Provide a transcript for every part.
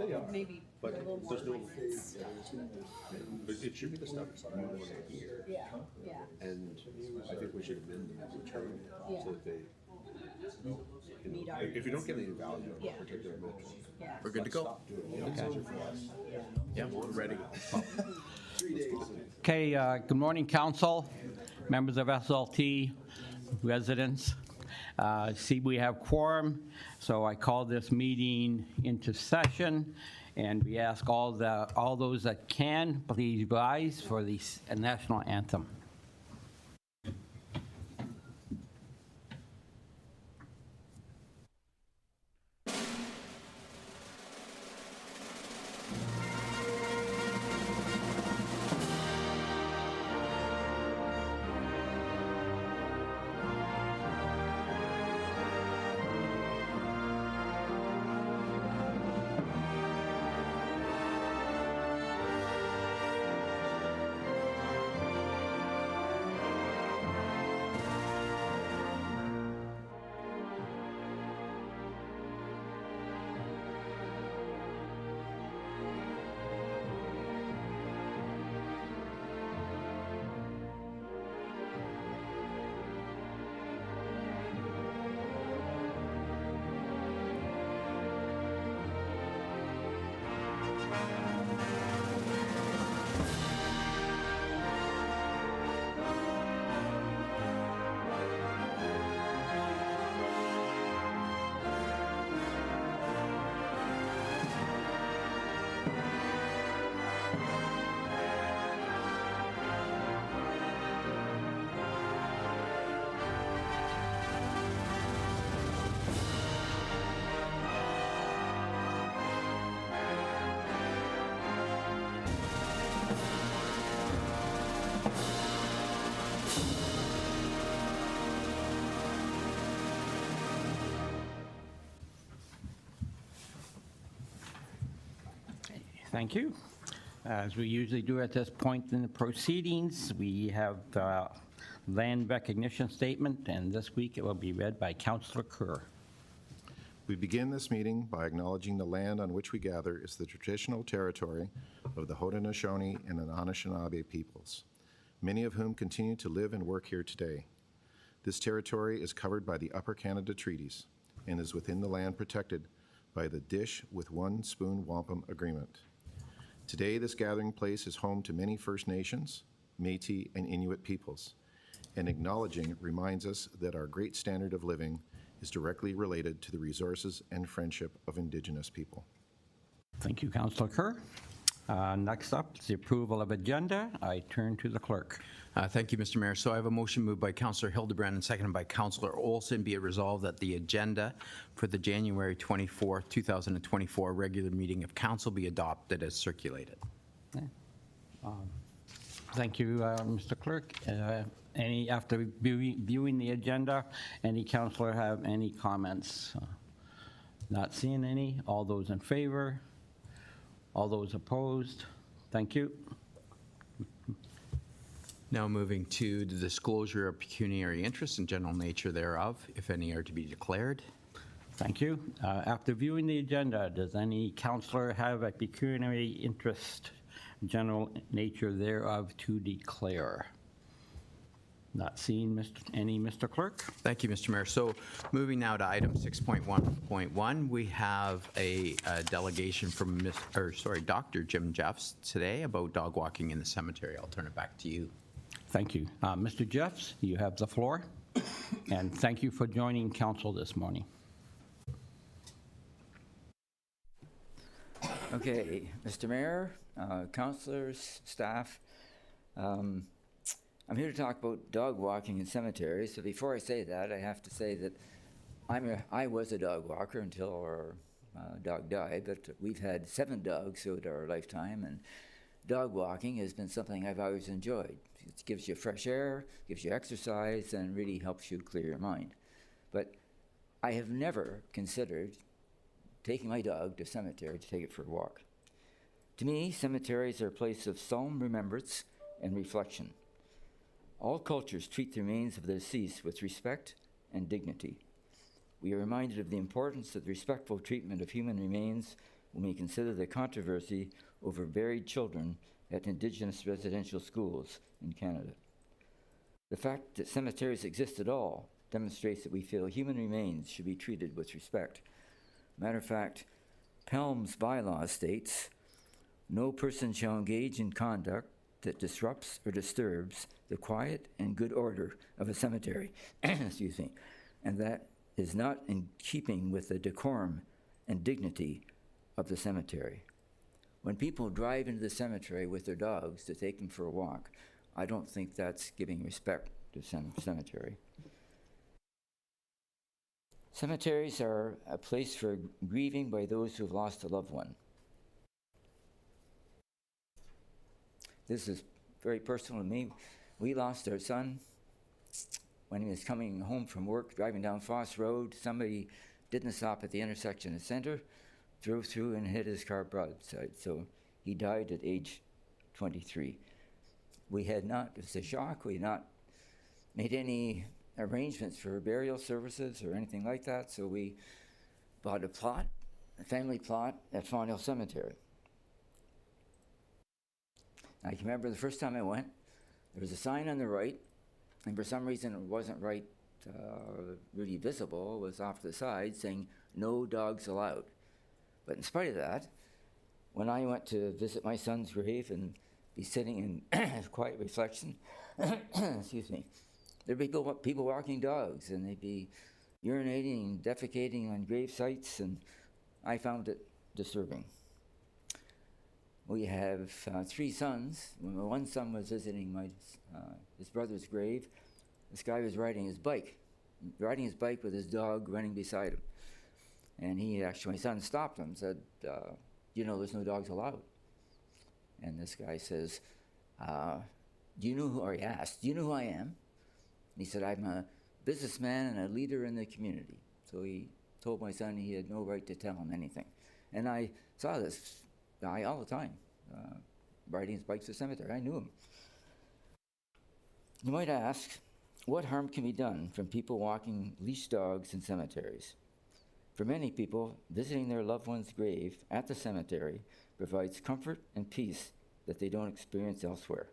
They are. Maybe But a little more there's no- finance. But it should be the stuff that's more than a year. Yeah, yeah. And I think we should amend them every term Yeah. so that they, Meet our if you don't get any value out of Yeah. a particular metric, Yeah. We're good to go. stop doing it. It's easier for us. Yeah, we're ready. 3 days. Okay, good morning, council, members of SLT, residents. See, we have quorum, so I call this meeting into session, and we ask all those that can, please rise for the national anthem. Thank you. As we usually do at this point in the proceedings, we have the land recognition statement, and this week it will be read by Councillor Kerr. We begin this meeting by acknowledging the land on which we gather is the traditional territory of the Haudenosaunee and Anishinaabe peoples, many of whom continue to live and work here today. This territory is covered by the Upper Canada Treaties and is within the land protected by the Dish with One Spoon Wampum Agreement. Today, this gathering place is home to many First Nations, Métis, and Inuit peoples, and acknowledging reminds us that our great standard of living is directly related to the resources and friendship of Indigenous people. Thank you, Councillor Kerr. Next up is the approval of agenda. I turn to the clerk. Thank you, Mr. Mayor. So I have a motion moved by Councillor Hildebrand and seconded by Councillor Olson. Be it resolved that the agenda for the January 24th, 2024 regular meeting of council be adopted as circulated. Thank you, Mr. Clerk. After viewing the agenda, any councillor have any comments? Not seeing any. All those in favor? All those opposed? Thank you. Now moving to the disclosure of pecuniary interest and general nature thereof, if any are to be declared. Thank you. After viewing the agenda, does any councillor have a pecuniary interest, general nature thereof, to declare? Not seeing any, Mr. Clerk. Thank you, Mr. Mayor. So moving now to item 6.1.1, we have a delegation from Dr. Jim Jeffs today about dog walking in the cemetery. I'll turn it back to you. Thank you. Mr. Jeffs, you have the floor. And thank you for joining council this morning. Okay, Mr. Mayor, councillors, staff, I'm here to talk about dog walking in cemeteries. So before I say that, I have to say that I was a dog walker until our dog died, but we've had 7 dogs throughout our lifetime, and dog walking has been something I've always enjoyed. It gives you fresh air, gives you exercise, and really helps you clear your mind. But I have never considered taking my dog to a cemetery to take it for a walk. To me, cemeteries are a place of solemn remembrance and reflection. All cultures treat the remains of the deceased with respect and dignity. We are reminded of the importance of the respectful treatment of human remains when we consider the controversy over buried children at Indigenous residential schools in Canada. The fact that cemeteries exist at all demonstrates that we feel human remains should be treated with respect. Matter of fact, Pelham's bylaw states, "No person shall engage in conduct that disrupts or disturbs the quiet and good order of a cemetery," excuse me, and that is not in keeping with the decorum and dignity of the cemetery. When people drive into the cemetery with their dogs to take them for a walk, I don't think that's giving respect to cemetery. Cemeteries are a place for grieving by those who have lost a loved one. This is very personal to me. We lost our son when he was coming home from work, driving down Foss Road. Somebody didn't stop at the intersection of Center, drove through and hit his car broadside. So he died at age 23. We had not, it was a shock, we had not made any arrangements for burial services or anything like that, so we bought a plot, a family plot at Fawn Hill Cemetery. I can remember the first time I went, there was a sign on the right, and for some reason it wasn't right, really visible, it was off to the side saying, "No dogs allowed." But in spite of that, when I went to visit my son's grave and be sitting in quiet reflection, excuse me, there'd be people walking dogs, and they'd be urinating and defecating on grave sites, and I found it disturbing. We have 3 sons. When my one son was visiting his brother's grave, this guy was riding his bike with his dog running beside him. And my son stopped him and said, there's no dogs allowed. And this guy says, he asked, "Do you know who I am?" And he said, "I'm a businessman and a leader in the community." So he told my son he had no right to tell him anything. And I saw this guy all the time, riding his bike to the cemetery. I knew him. You might ask, what harm can be done from people walking leashed dogs in cemeteries? For many people, visiting their loved one's grave at the cemetery provides comfort and peace that they don't experience elsewhere.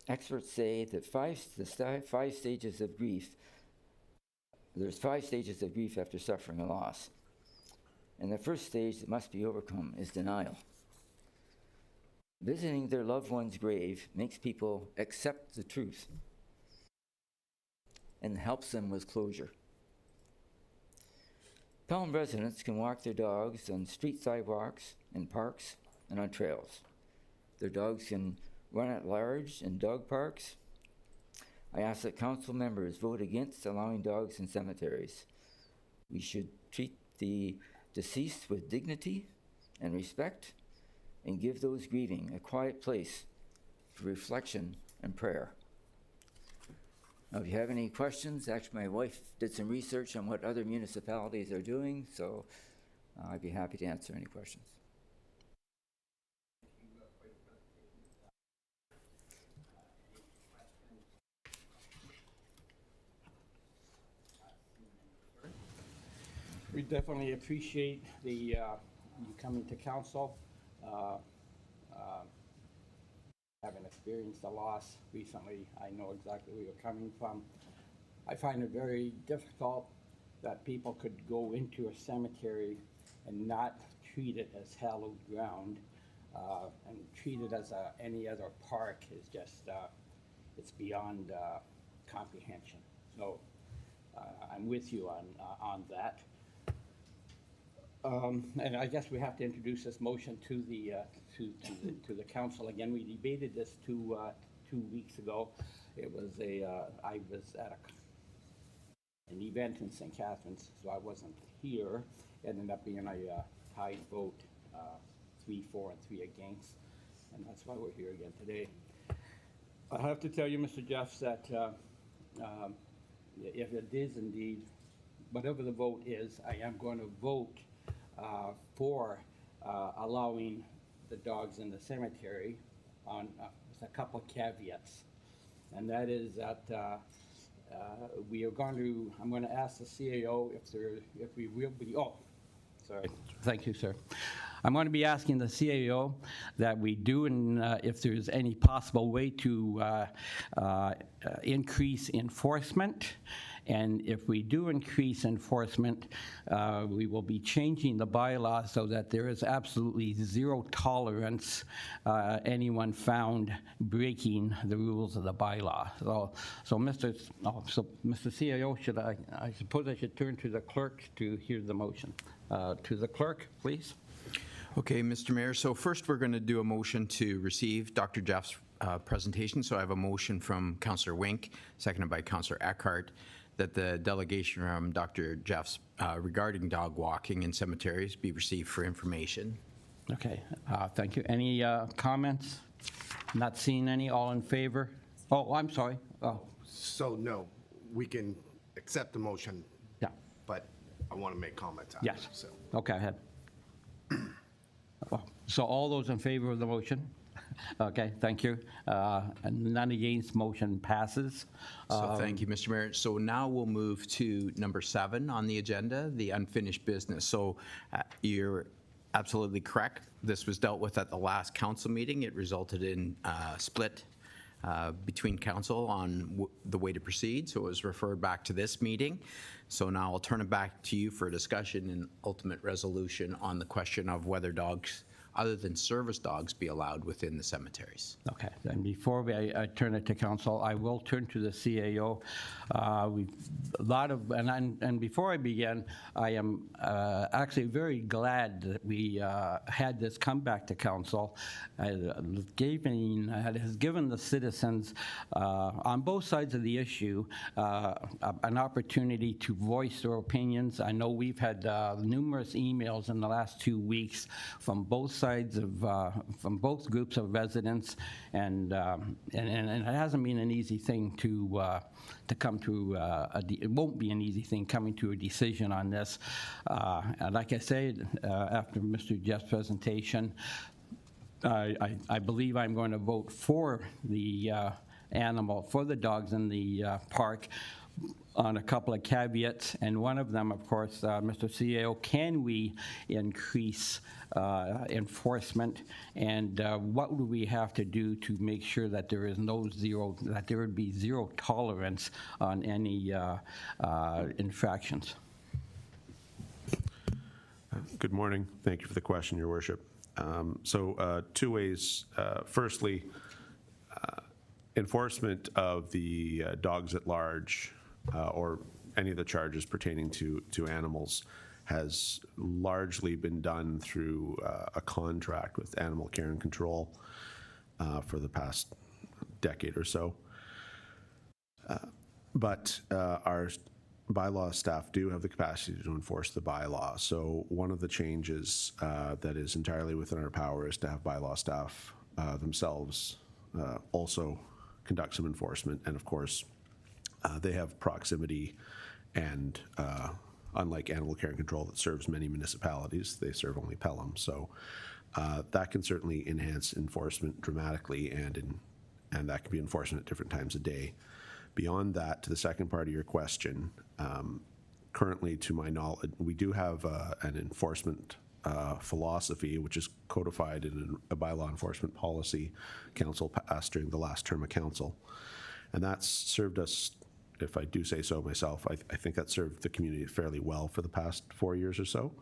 Experts say that there's 5 stages of grief after suffering a loss. And the first stage that must be overcome is denial. Visiting their loved one's grave makes people accept the truth and helps them with closure. Pelham residents can walk their dogs on street sidewalks, in parks, and on trails. Their dogs can run at large in dog parks. I ask that council members vote against allowing dogs in cemeteries. We should treat the deceased with dignity and respect and give those grieving a quiet place for reflection and prayer. Now, if you have any questions, actually my wife did some research on what other municipalities are doing, so I'd be happy to answer any questions. We definitely appreciate you coming to council. Having experienced a loss recently, I know exactly where you're coming from. I find it very difficult that people could go into a cemetery and not treat it as hallowed ground and treat it as any other park is just, it's beyond comprehension. So I'm with you on that. And I guess we have to introduce this motion to the council again. We debated this 2 weeks ago. It was I was at an event in St. Catharines, so I wasn't here. It ended up being a tied vote, 3-4 and 3 against, and that's why we're here again today. I have to tell you, Mr. Jeffs, that if it is indeed, whatever the vote is, I am going to vote for allowing the dogs in the cemetery on with a couple of caveats. And that is that I'm going to ask the CAO if we will be, Sorry. Thank you, sir. I'm going to be asking the CAO that we do, and if there's any possible way to increase enforcement. And if we do increase enforcement, we will be changing the bylaw so that there is absolutely zero tolerance anyone found breaking the rules of the bylaw. So Mr. CAO, I suppose I should turn to the clerk to hear the motion. To the clerk, please. Okay, Mr. Mayor, so first we're going to do a motion to receive Dr. Jeff's presentation. So I have a motion from Councillor Wink, seconded by Councillor Eckhart, that the delegation from Dr. Jeff's regarding dog walking in cemeteries be received for information. Okay, thank you. Any comments? Not seeing any. All in favor? Oh, I'm sorry. Oh, So, no, we can accept the motion, yeah. but I want to make comments on it. Yes. So, Okay, ahead. So all those in favor of the motion? Okay, thank you. And none against, motion passes. So thank you, Mr. Mayor. So now we'll move to number 7 on the agenda, the unfinished business. So you're absolutely correct. This was dealt with at the last council meeting. It resulted in split between council on the way to proceed, so it was referred back to this meeting. So now I'll turn it back to you for a discussion and ultimate resolution on the question of whether dogs other than service dogs be allowed within the cemeteries. Okay, and before I turn it to council, I will turn to the CAO. And before I begin, I am actually very glad that we had this come back to council. It has given the citizens on both sides of the issue an opportunity to voice their opinions. I know we've had numerous emails in the last 2 weeks from both sides from both groups of residents, and it hasn't been an easy thing to come to. It won't be an easy thing coming to a decision on this. And like I said, after Mr. Jeff's presentation, I believe I'm going to vote for the for the dogs in the park, on a couple of caveats, and one of them, of course, Mr. CEO, can we increase enforcement, and what would we have to do to make sure that there is that there would be zero tolerance on any infractions? Good morning. Thank you for the question, Your Worship. So 2 ways. Firstly, enforcement of the dogs at large or any of the charges pertaining to animals has largely been done through a contract with Animal Care and Control for the past decade or so. But our bylaw staff do have the capacity to enforce the bylaw. So one of the changes that is entirely within our power is to have bylaw staff themselves also conduct some enforcement. And of course, they have proximity, and unlike Animal Care and Control that serves many municipalities, they serve only Pelham. So that can certainly enhance enforcement dramatically, and that can be enforcement at different times of day. Beyond that, to the second part of your question, currently, to my knowledge, we do have an enforcement philosophy, which is codified in a bylaw enforcement policy council passed during the last term of council. And that's served us, if I do say so myself, I think that served the community fairly well for the past 4 years or so.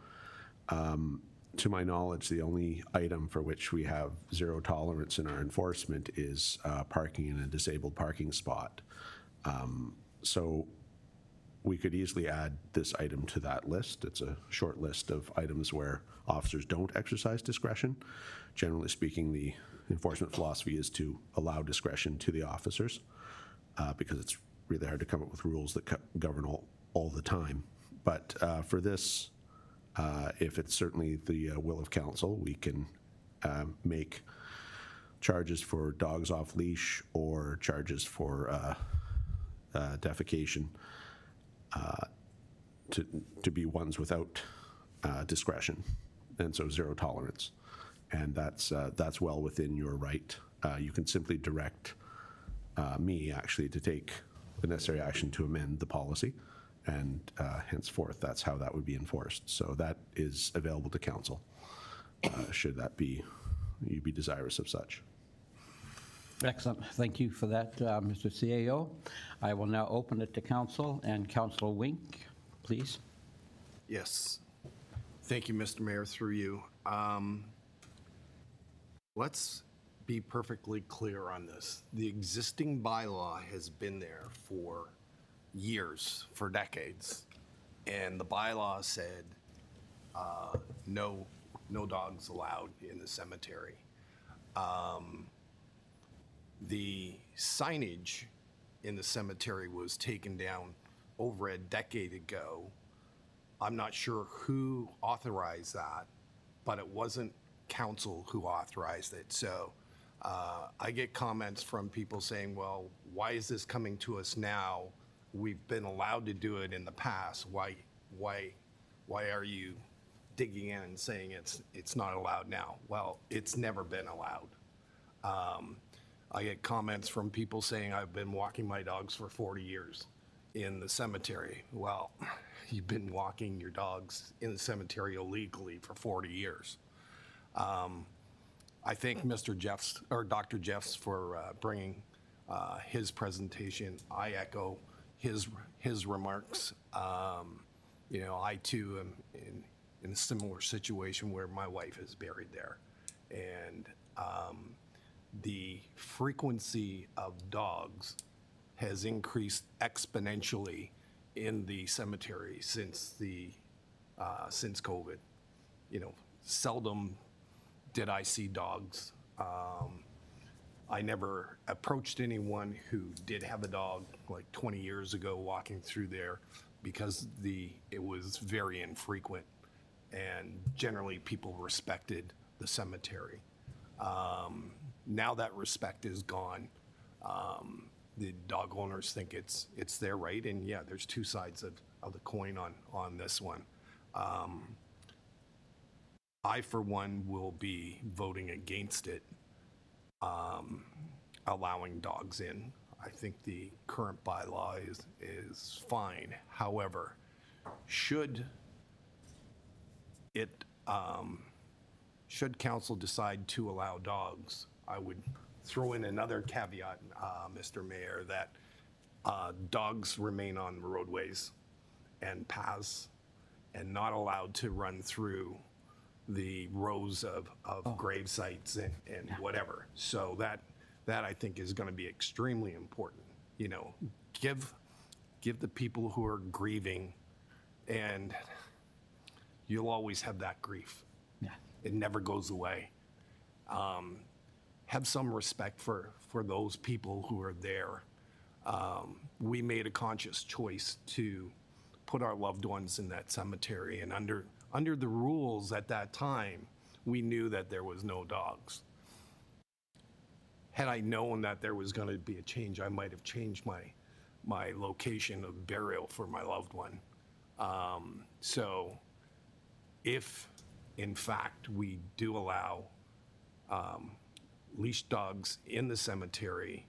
To my knowledge, the only item for which we have zero tolerance in our enforcement is parking in a disabled parking spot. So we could easily add this item to that list. It's a short list of items where officers don't exercise discretion. Generally speaking, the enforcement philosophy is to allow discretion to the officers because it's really hard to come up with rules that govern all the time. But for this, if it's certainly the will of council, we can make charges for dogs off leash or charges for defecation to be ones without discretion, and so zero tolerance. And that's well within your right. You can simply direct me actually to take the necessary action to amend the policy, and henceforth, that's how that would be enforced. So that is available to council, should that be, you be desirous of such. Excellent. Thank you for that, Mr. CAO. I will now open it to council, and Councilor Wink, please. Yes. Thank you, Mr. Mayor, through you. Let's be perfectly clear on this. The existing bylaw has been there for years, for decades. And the bylaw said, no dogs allowed in the cemetery. The signage in the cemetery was taken down over a decade ago. I'm not sure who authorized that, but it wasn't council who authorized it. So I get comments from people saying, well, why is this coming to us now? We've been allowed to do it in the past. Why are you digging in and saying it's not allowed now? Well, it's never been allowed. I get comments from people saying I've been walking my dogs for 40 years in the cemetery. Well, you've been walking your dogs in the cemetery illegally for 40 years. I thank Mr. Jeffs, or Dr. Jeffs, for bringing his presentation. I echo his remarks. You know, I too am in a similar situation where my wife is buried there. And the frequency of dogs has increased exponentially in the cemetery since COVID. You know, seldom did I see dogs. I never approached anyone who did have a dog like 20 years ago walking through there because it was very infrequent, and generally people respected the cemetery. Now that respect is gone. The dog owners think it's their right, and yeah, there's two sides of the coin on this one. I, for one, will be voting against it, allowing dogs in. I think the current bylaw is fine. However, should council decide to allow dogs, I would throw in another caveat, Mr. Mayor, that dogs remain on roadways and paths and not allowed to run through the rows of grave sites and whatever. So that I think is going to be extremely important. You know, give the people who are grieving, and you'll always have that grief. Yeah. It never goes away. Have some respect for those people who are there. We made a conscious choice to put our loved ones in that cemetery, and under the rules at that time, we knew that there was no dogs. Had I known that there was going to be a change, I might have changed my location of burial for my loved one. So if, in fact, we do allow leash dogs in the cemetery,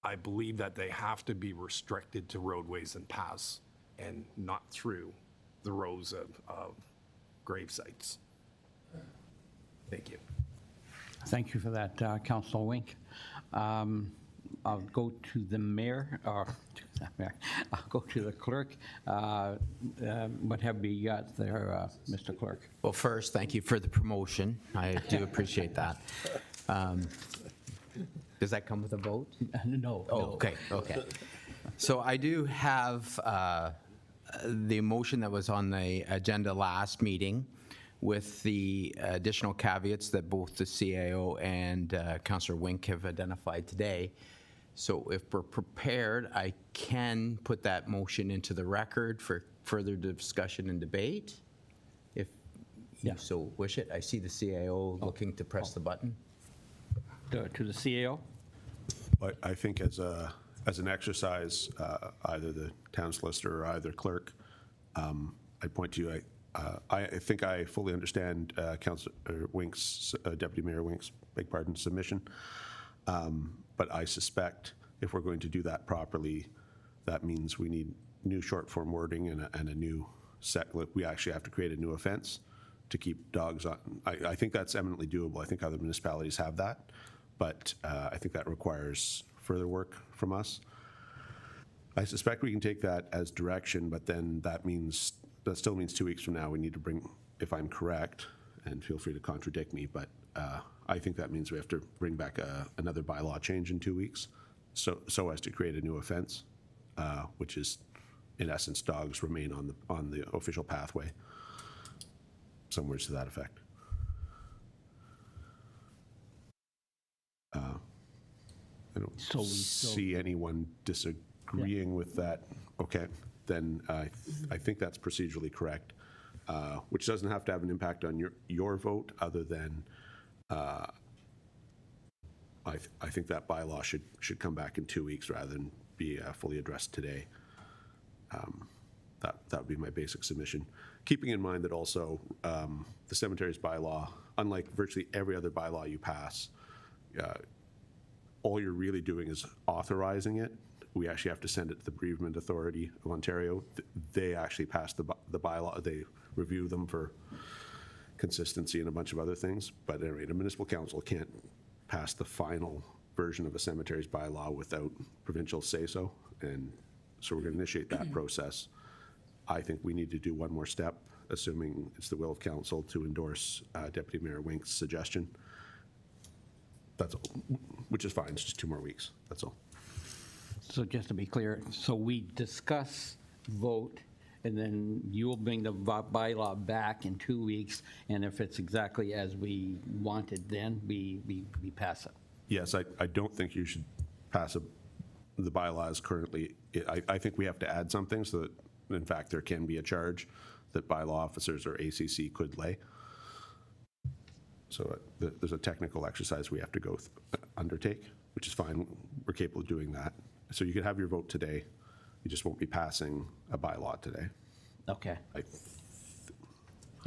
I believe that they have to be restricted to roadways and paths and not through the rows of grave sites. Thank you. Thank you for that, Councilor Wink. I'll go to the mayor, or to the mayor. I'll go to the clerk. What have we got there, Mr. Clerk? Well, first, thank you for the promotion. I do appreciate that. Does that come with a vote? No. Oh, okay. So I do have the motion that was on the agenda last meeting with the additional caveats that both the CAO and Councillor Wink have identified today. So if we're prepared, I can put that motion into the record for further discussion and debate, if you so wish it. I see the CAO looking to press the button. To the CAO? But I think as an exercise, either the town solicitor or either clerk, I point to you, I think I fully understand Councillor Wink's, Deputy Mayor Wink's, beg pardon, submission. But I suspect if we're going to do that properly, that means we need new short form wording and a new we actually have to create a new offense to keep dogs on. I think that's eminently doable. I think other municipalities have that, but I think that requires further work from us. I suspect we can take that as direction, but then that still means 2 weeks from now we need to bring, if I'm correct, and feel free to contradict me, but I think that means we have to bring back another bylaw change in 2 weeks, so as to create a new offense, which is, in essence, dogs remain on the official pathway. Some words to that effect. I don't So we see anyone disagreeing with that. Okay, then I think that's procedurally correct, which doesn't have to have an impact on your vote, other than I think that bylaw should come back in 2 weeks rather than be fully addressed today. That would be my basic submission. Keeping in mind that also the cemeteries bylaw, unlike virtually every other bylaw you pass, all you're really doing is authorizing it. We actually have to send it to the Bereavement Authority of Ontario. They actually pass the bylaw. They review them for consistency and a bunch of other things. But at any rate, a municipal council can't pass the final version of a cemeteries bylaw without provincial say-so. And so we're going to initiate that process. I think we need to do one more step, assuming it's the will of council to endorse Deputy Mayor Wink's suggestion. That's all, which is fine. It's just 2 more weeks. That's all. So just to be clear, so we discuss, vote, and then you'll bring the bylaw back in 2 weeks, and if it's exactly as we wanted, then we pass it. Yes, I don't think you should pass the bylaws currently. I think we have to add something so that, in fact, there can be a charge that bylaw officers or ACC could lay. So there's a technical exercise we have to undertake, which is fine. We're capable of doing that. So you could have your vote today. You just won't be passing a bylaw today. Okay.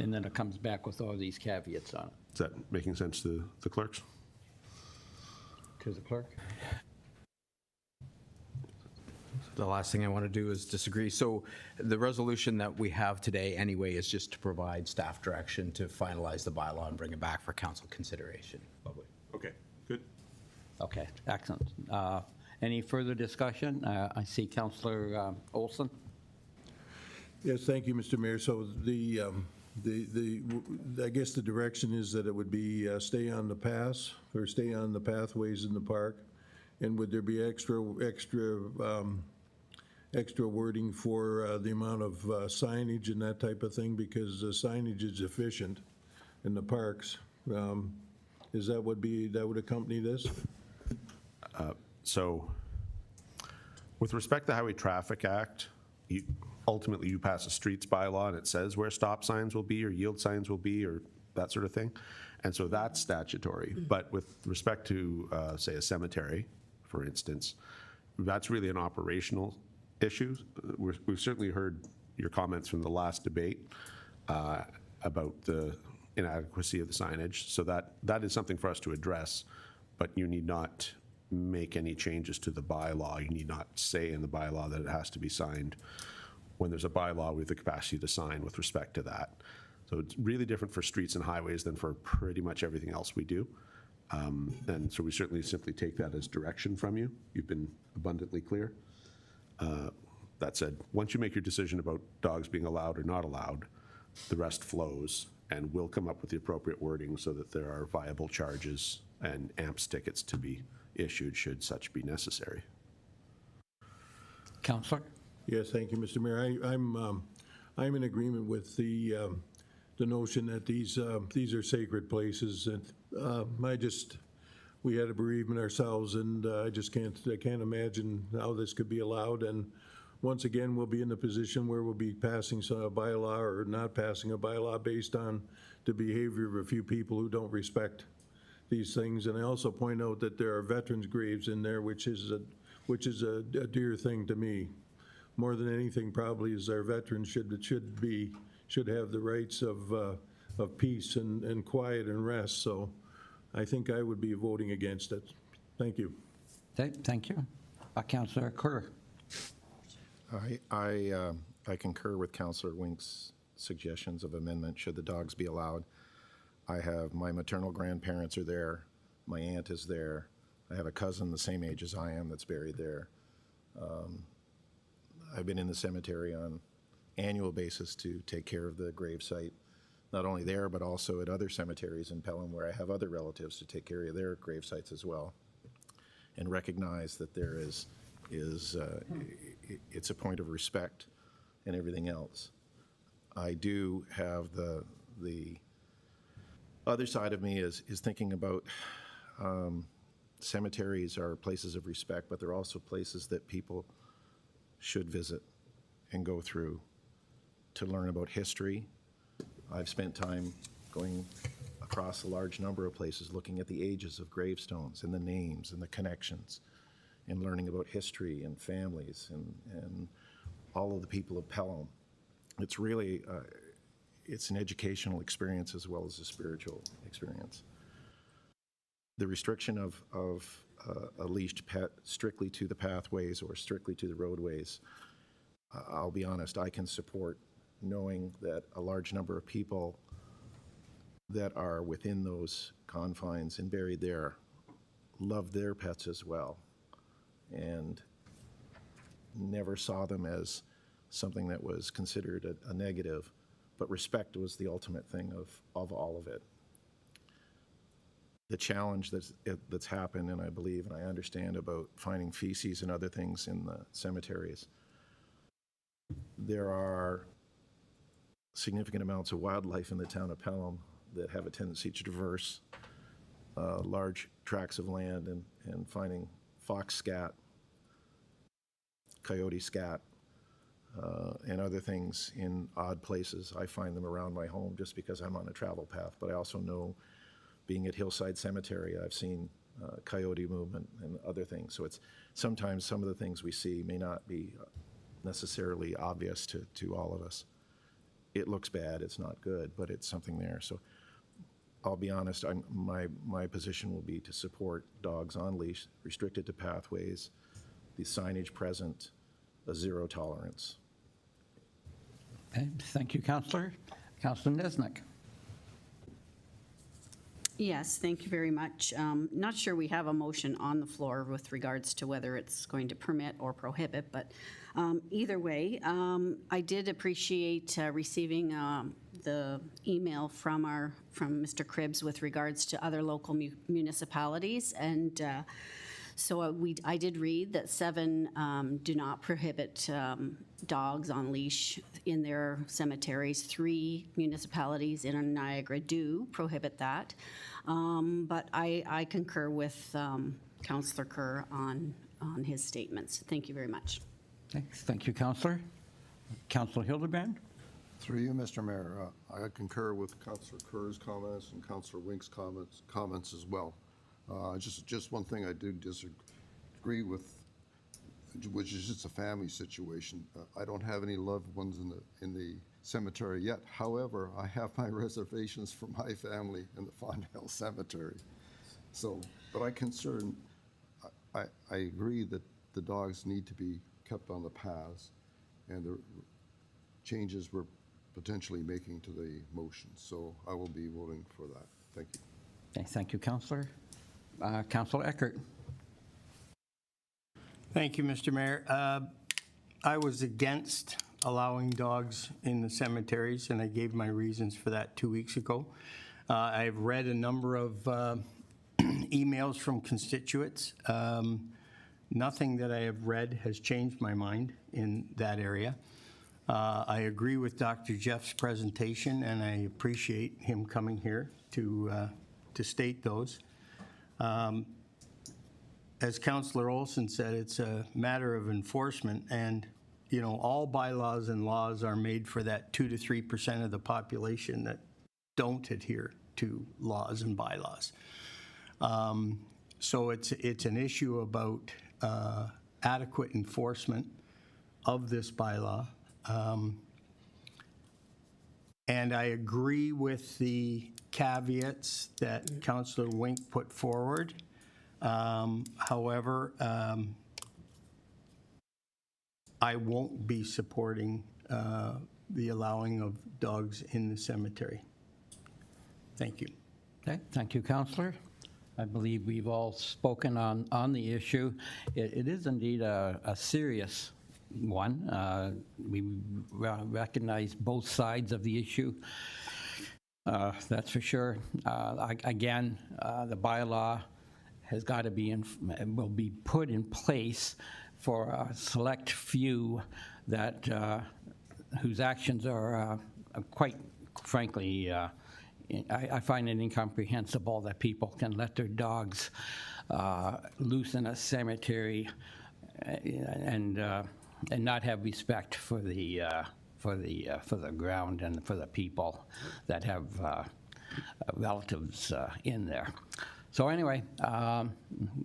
And then it comes back with all these caveats on it. Is that making sense to the clerks? To the clerk? The last thing I want to do is disagree. So the resolution that we have today anyway is just to provide staff direction to finalize the bylaw and bring it back for council consideration. Lovely. Okay, good. Okay, excellent. Any further discussion? I see Councillor Olson. Yes, thank you, Mr. Mayor. So I guess the direction is that it would be stay on the paths or stay on the pathways in the park. And would there be extra wording for the amount of signage and that type of thing? Because the signage is efficient in the parks. Is that would accompany this? So with respect to the Highway Traffic Act, ultimately you pass a streets bylaw and it says where stop signs will be or yield signs will be or that sort of thing. And so that's statutory. But with respect to, say, a cemetery, for instance, that's really an operational issue. We've certainly heard your comments from the last debate about the inadequacy of the signage. So that is something for us to address, but you need not make any changes to the bylaw. You need not say in the bylaw that it has to be signed when there's a bylaw with the capacity to sign with respect to that. So it's really different for streets and highways than for pretty much everything else we do. And so we certainly simply take that as direction from you. You've been abundantly clear. That said, once you make your decision about dogs being allowed or not allowed, the rest flows, and we'll come up with the appropriate wording so that there are viable charges and AMPS tickets to be issued should such be necessary. Councillor? Yes, thank you, Mr. Mayor. I'm in agreement with the notion that these are sacred places, and we had a bereavement ourselves, and I can't imagine how this could be allowed. And once again, we'll be in the position where we'll be passing a bylaw or not passing a bylaw based on the behavior of a few people who don't respect these things. And I also point out that there are veterans' graves in there, which is a dear thing to me. More than anything, probably, is our veterans should have the rights of peace and quiet and rest. So I think I would be voting against it. Thank you. Thank you. Councillor Kerr. I concur with Councillor Wink's suggestions of amendment, should the dogs be allowed. I have, my maternal grandparents are there, my aunt is there, I have a cousin the same age as I am that's buried there. I've been in the cemetery on annual basis to take care of the gravesite, not only there, but also at other cemeteries in Pelham where I have other relatives to take care of their gravesites as well, and recognize that there is it's a point of respect and everything else. I do have the other side of me is thinking about cemeteries are places of respect, but they're also places that people should visit and go through to learn about history. I've spent time going across a large number of places looking at the ages of gravestones and the names and the connections and learning about history and families and all of the people of Pelham. It's really, it's an educational experience as well as a spiritual experience. The restriction of a leashed pet strictly to the pathways or strictly to the roadways, I'll be honest, I can support knowing that a large number of people that are within those confines and buried there love their pets as well and never saw them as something that was considered a negative, but respect was the ultimate thing of all of it. The challenge that's happened, and I believe and I understand about finding feces and other things in the cemeteries, there are significant amounts of wildlife in the town of Pelham that have a tendency to traverse large tracts of land and finding fox scat, coyote scat, and other things in odd places. I find them around my home just because I'm on a travel path, but I also know, being at Hillside Cemetery, I've seen coyote movement and other things. So it's sometimes some of the things we see may not be necessarily obvious to all of us. It looks bad, it's not good, but it's something there. So I'll be honest, my position will be to support dogs on leash, restricted to pathways, the signage present, a zero tolerance. Okay, thank you, Councillor. Councillor Nesnick. Yes, thank you very much. Not sure we have a motion on the floor with regards to whether it's going to permit or prohibit, but either way, I did appreciate receiving the email from Mr. Cribbs with regards to other local municipalities, and so I did read that 7 do not prohibit dogs on leash in their cemeteries. 3 municipalities in Niagara do prohibit that. But I concur with Councillor Kerr on his statements. Thank you very much. Okay, thank you, Councillor. Councillor Hildebrand. Through you, Mr. Mayor, I concur with Councillor Kerr's comments and Councillor Wink's comments as well. Just one thing I do disagree with, which is just a family situation. I don't have any loved ones in the cemetery yet. However, I have my reservations for my family in the Fondale Cemetery. So, but I agree that the dogs need to be kept on the paths, and the changes we're potentially making to the motion. So I will be voting for that. Thank you. Okay, thank you, Councillor. Councillor Eckert. Thank you, Mr. Mayor. I was against allowing dogs in the cemeteries, and I gave my reasons for that 2 weeks ago. I've read a number of emails from constituents. Nothing that I have read has changed my mind in that area. I agree with Dr. Jeff's presentation, and I appreciate him coming here to state those. As Councillor Olson said, it's a matter of enforcement, and you know, all bylaws and laws are made for that 2 to 3% of the population that don't adhere to laws and bylaws. So it's an issue about adequate enforcement of this bylaw. And I agree with the caveats that Councillor Wink put forward. However, I won't be supporting the allowing of dogs in the cemetery. Thank you. Okay, thank you, Counselor. I believe we've all spoken on the issue. It is indeed a serious one. We recognize both sides of the issue. That's for sure. Again, the bylaw has got to be, will be put in place for a select few that, whose actions are quite frankly, I find it incomprehensible that people can let their dogs loose in a cemetery and not have respect for the ground and for the people that have relatives in there. So anyway,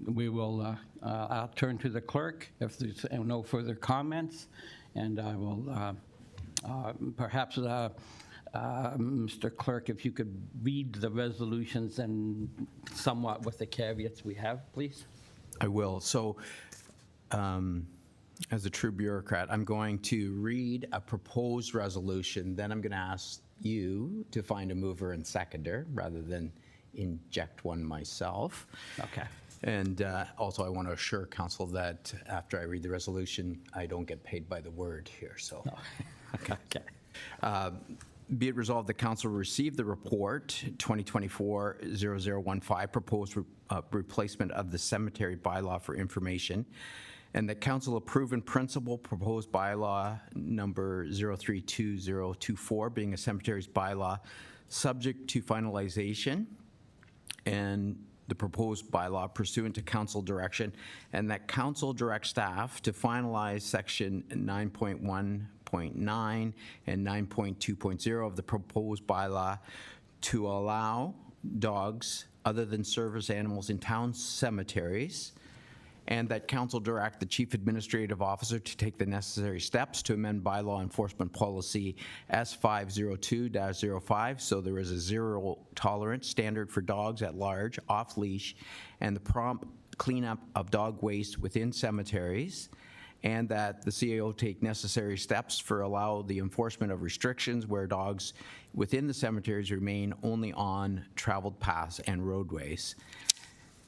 we will. I'll turn to the clerk if there's no further comments, and I will perhaps. Mr. Clerk, if you could read the resolutions and somewhat with the caveats we have, please. I will. So, as a true bureaucrat, I'm going to read a proposed resolution, then I'm going to ask you to find a mover and seconder rather than inject one myself. Okay. And also, I want to assure council that after I read the resolution, I don't get paid by the word here, so. Okay. Be it resolved, the council received the report 2024-0015 proposed replacement of the cemetery bylaw for information, and that council approve in principle proposed bylaw number 032024 being a cemetery's bylaw subject to finalization and the proposed bylaw pursuant to council direction, and that council direct staff to finalize section 9.1.9 and 9.2.0 of the proposed bylaw to allow dogs other than service animals in town cemeteries, and that council direct the chief administrative officer to take the necessary steps to amend bylaw enforcement policy S502-05 so there is a zero tolerance standard for dogs at large, off leash, and the prompt cleanup of dog waste within cemeteries, and that the CAO take necessary steps for allow the enforcement of restrictions where dogs within the cemeteries remain only on traveled paths and roadways,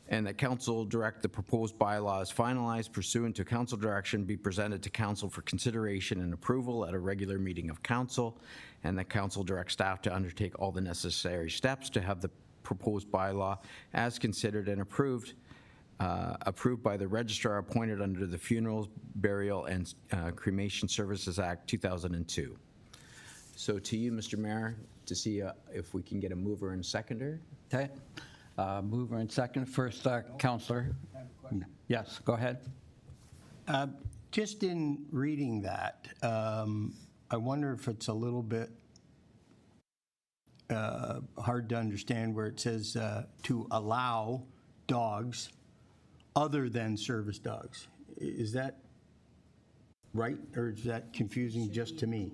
and that council direct the proposed bylaws finalized pursuant to council direction be presented to council for consideration and approval at a regular meeting of council, and that council direct staff to undertake all the necessary steps to have the proposed bylaw as considered and approved by the registrar appointed under the Funerals, Burial, and Cremation Services Act 2002. So to you, Mr. Mayor, to see if we can get a mover and seconder. Okay. Mover and second. First, Councillor. Yes, go ahead. Just in reading that, I wonder if it's a little bit hard to understand where it says to allow dogs other than service dogs. Is that right, or is that confusing just to me?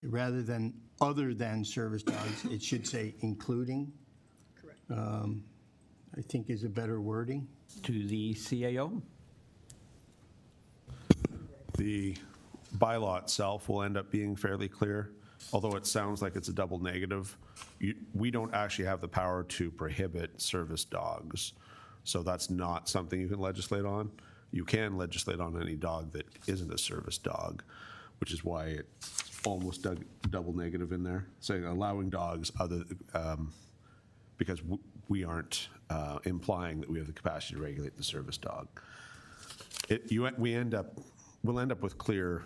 Rather than other than service dogs, it should say including. Correct. I think is a better wording. To the CAO. The bylaw itself will end up being fairly clear, although it sounds like it's a double negative. We don't actually have the power to prohibit service dogs. So that's not something you can legislate on. You can legislate on any dog that isn't a service dog, which is why it's almost double negative in there, saying allowing dogs other, because we aren't implying that we have the capacity to regulate the service dog. We'll end up with clear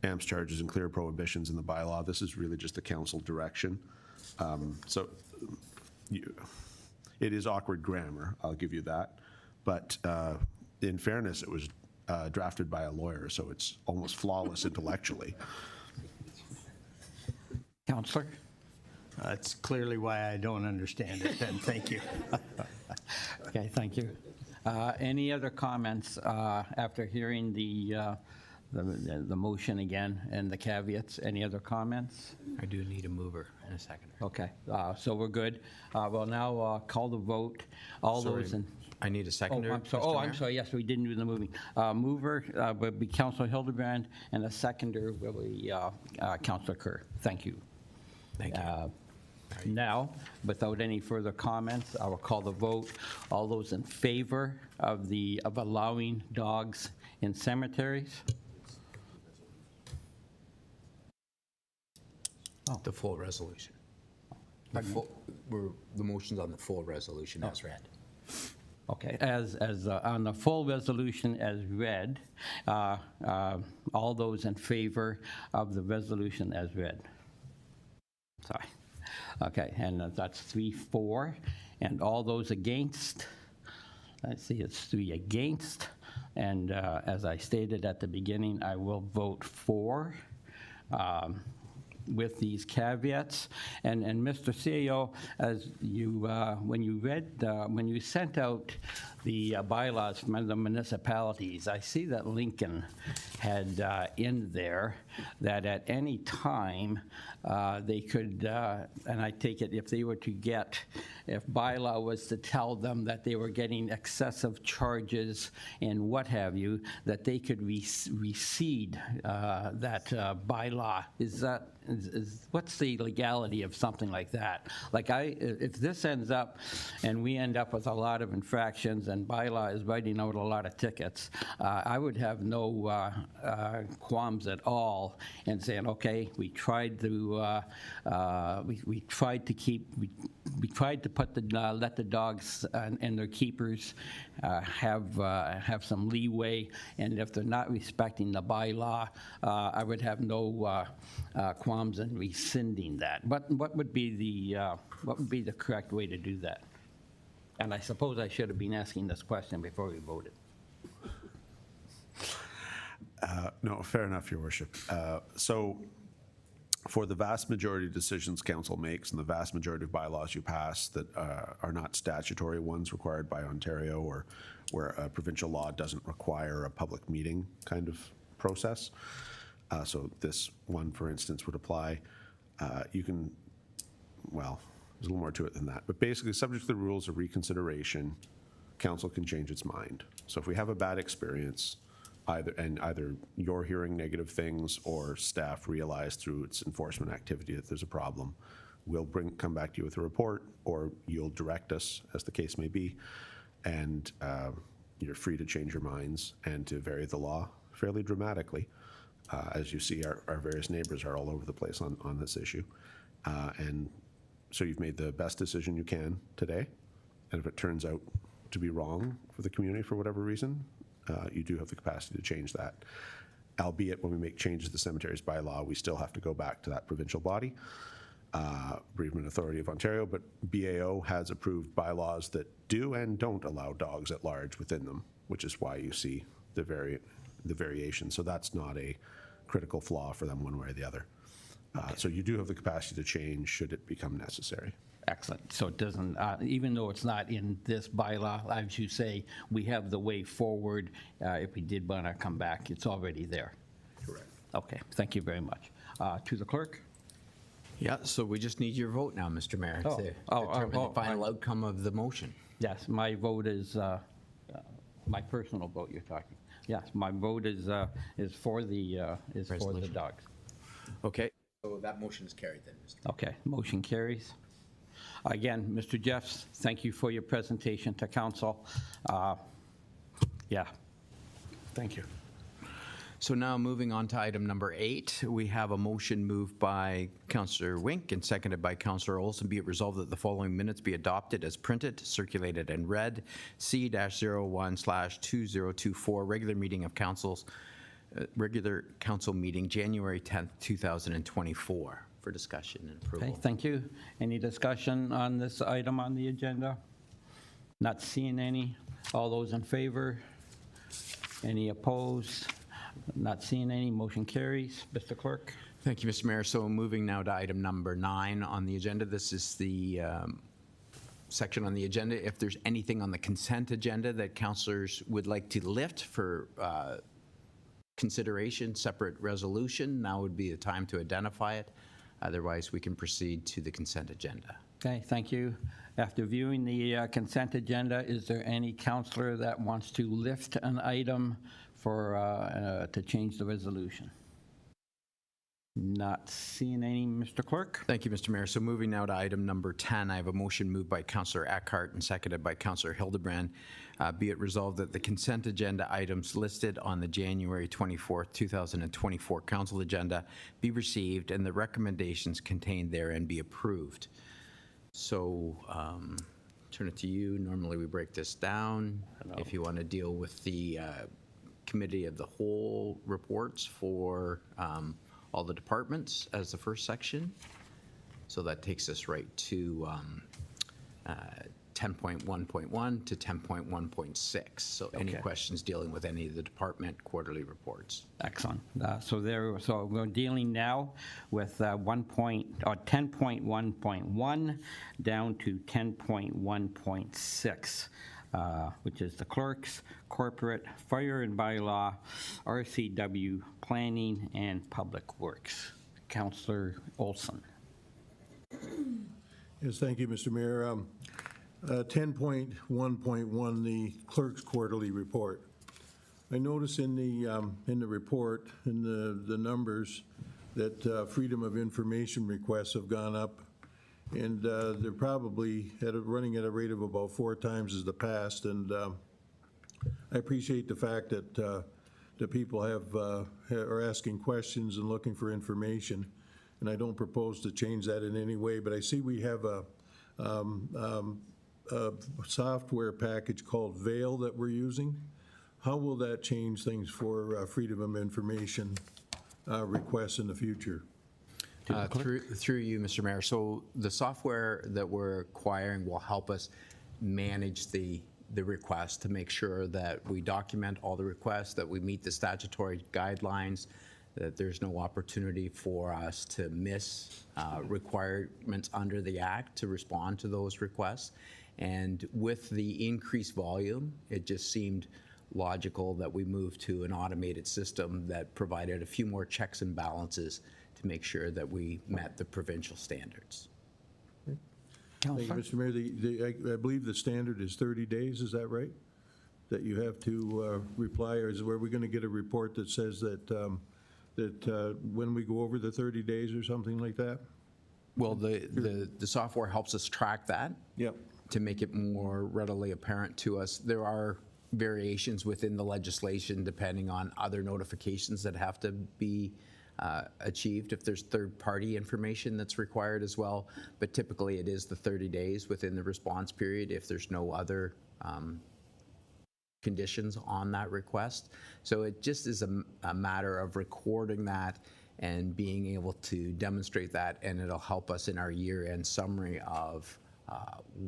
AMPS charges and clear prohibitions in the bylaw. This is really just a council direction. It is awkward grammar, I'll give you that. But in fairness, it was drafted by a lawyer, so it's almost flawless intellectually. Councillor. That's clearly why I don't understand it then. Thank you. Okay, thank you. Any other comments after hearing the the motion again and the caveats. Any other comments? I do need a mover and a seconder. Okay, so we're good. We'll now call the vote. All Sorry, those in... I need a seconder. I'm sorry. Mr. I'm Mayor. sorry. Yes, we didn't do the moving. Mover will be Councilor Hildebrand, and the seconder will be Councilor Kerr. Thank you. Thank you. Now, without any further comments, I will call the vote. All those in favor of allowing dogs in cemeteries? The full resolution. The motion's on the full resolution as read. Okay, as on the full resolution as read, all those in favor of the resolution as read? Sorry. Okay, and that's 3-4. And all those against? I see it's 3 against. And as I stated at the beginning, I will vote for. With these caveats. And Mr. CEO, as you, when you sent out the bylaws from the municipalities, I see that Lincoln had in there that at any time they could, and I take it if they were to get, if bylaw was to tell them that they were getting excessive charges and what have you, that they could recede that bylaw. What's the legality of something like that? Like if this ends up and we end up with a lot of infractions and bylaw is writing out a lot of tickets, I would have no qualms at all in saying, okay, we tried to we tried to keep we tried to put let the dogs and their keepers have some leeway, and if they're not respecting the bylaw, I would have no qualms in rescinding that. What would be the correct way to do that? And I suppose I should have been asking this question before we voted. No, fair enough, Your Worship. So for the vast majority of decisions council makes and the vast majority of bylaws you pass that are not statutory ones required by Ontario or where a provincial law doesn't require a public meeting kind of process. So this one, for instance, would apply. You can, well, there's a little more to it than that. But basically, subject to the rules of reconsideration, council can change its mind. So if we have a bad experience, either you're hearing negative things or staff realize through its enforcement activity that there's a problem, we'll come back to you with a report, or you'll direct us, as the case may be, and you're free to change your minds and to vary the law fairly dramatically. As you see, our various neighbors are all over the place on this issue. And so you've made the best decision you can today. And if it turns out to be wrong for the community for whatever reason, you do have the capacity to change that. Albeit when we make changes to the cemeteries bylaw, we still have to go back to that provincial body, Bereavement Authority of Ontario, but BAO has approved bylaws that do and don't allow dogs at large within them, which is why you see the variation. So that's not a critical flaw for them one way or the other. So you do have the capacity to change should it become necessary. Excellent. So it doesn't, even though it's not in this bylaw, as you say, we have the way forward. If we did want to come back, it's already there. Correct. Okay, thank you very much. To the clerk? Yeah, so we just need your vote now, Mr. Mayor, to determine the final outcome of the motion. Yes, my vote is, my personal vote you're talking. Yes, my vote is for the Resolution. dogs. Okay, so that motion is carried then, Mr. Okay, motion carries. Again, Mr. Jeffs, thank you for your presentation to council. Yeah, thank you. So now moving on to item number 8, we have a motion moved by Councillor Wink and seconded by Councillor Olson. Be it resolved that the following minutes be adopted as printed, circulated, and read. C-01/2024 regular meeting of councils, regular council meeting, January 10th, 2024, for discussion and approval. Okay, thank you. Any discussion on this item on the agenda? Not seeing any. All those in favor? Any opposed? Not seeing any. Motion carries. Mr. Clerk? Thank you, Mr. Mayor. So moving now to item number 9 on the agenda. This is the section on the agenda. If there's anything on the consent agenda that councillors would like to lift for consideration, separate resolution, now would be the time to identify it. Otherwise, we can proceed to the consent agenda. Okay, thank you. After viewing the consent agenda, is there any counselor that wants to lift an item for, to change the resolution? Not seeing any, Mr. Clerk? Thank you, Mr. Mayor. So moving now to item number 10, I have a motion moved by Councillor Eckhart and seconded by Councillor Hildebrand. Be it resolved that the consent agenda items listed on the January 24th, 2024 council agenda be received and the recommendations contained therein be approved. So turn it to you. Normally we break this down. If you want to deal with the committee of the whole reports for all the departments as the first section. So that takes us right to 10.1.1 to 10.1.6. So any Okay. questions dealing with any of the department quarterly reports? Excellent. So we're dealing now with 10.1.1 down to 10.1.6, which is the clerks, corporate, fire and bylaw, RCW, planning, and public works. Councillor Olson. Yes, thank you, Mr. Mayor. 10.1.1, the clerk's quarterly report. I notice in the report, in the numbers, that freedom of information requests have gone up, and they're probably running at a rate of about 4 times as the past. And I appreciate the fact that the people are asking questions and looking for information, and I don't propose to change that in any way. But I see we have a software package called Veil that we're using. How will that change things for freedom of information requests in the future? Through you, Mr. Mayor. So the software that we're acquiring will help us manage the requests to make sure that we document all the requests, that we meet the statutory guidelines, that there's no opportunity for us to miss requirements under the Act to respond to those requests. And with the increased volume, it just seemed logical that we move to an automated system that provided a few more checks and balances to make sure that we met the provincial standards. Thank you, Mr. Mayor. I believe the standard is 30 days, is that right? That you have to reply, or is where we're going to get a report that says that when we go over the 30 days or something like that? Well, the software helps us track that. Yep. To make it more readily apparent to us. There are variations within the legislation depending on other notifications that have to be achieved if there's third-party information that's required as well. But typically it is the 30 days within the response period if there's no other conditions on that request. So it just is a matter of recording that and being able to demonstrate that, and it'll help us in our year-end summary of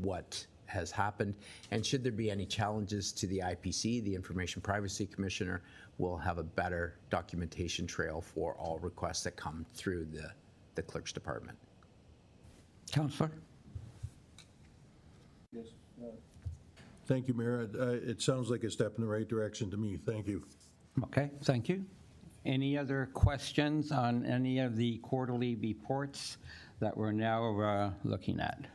what has happened. And should there be any challenges to the IPC, the Information Privacy Commissioner will have a better documentation trail for all requests that come through the clerk's department. Councillor? Thank you, Mayor. It sounds like a step in the right direction to me. Thank you. Okay, thank you. Any other questions on any of the quarterly reports that we're now looking at?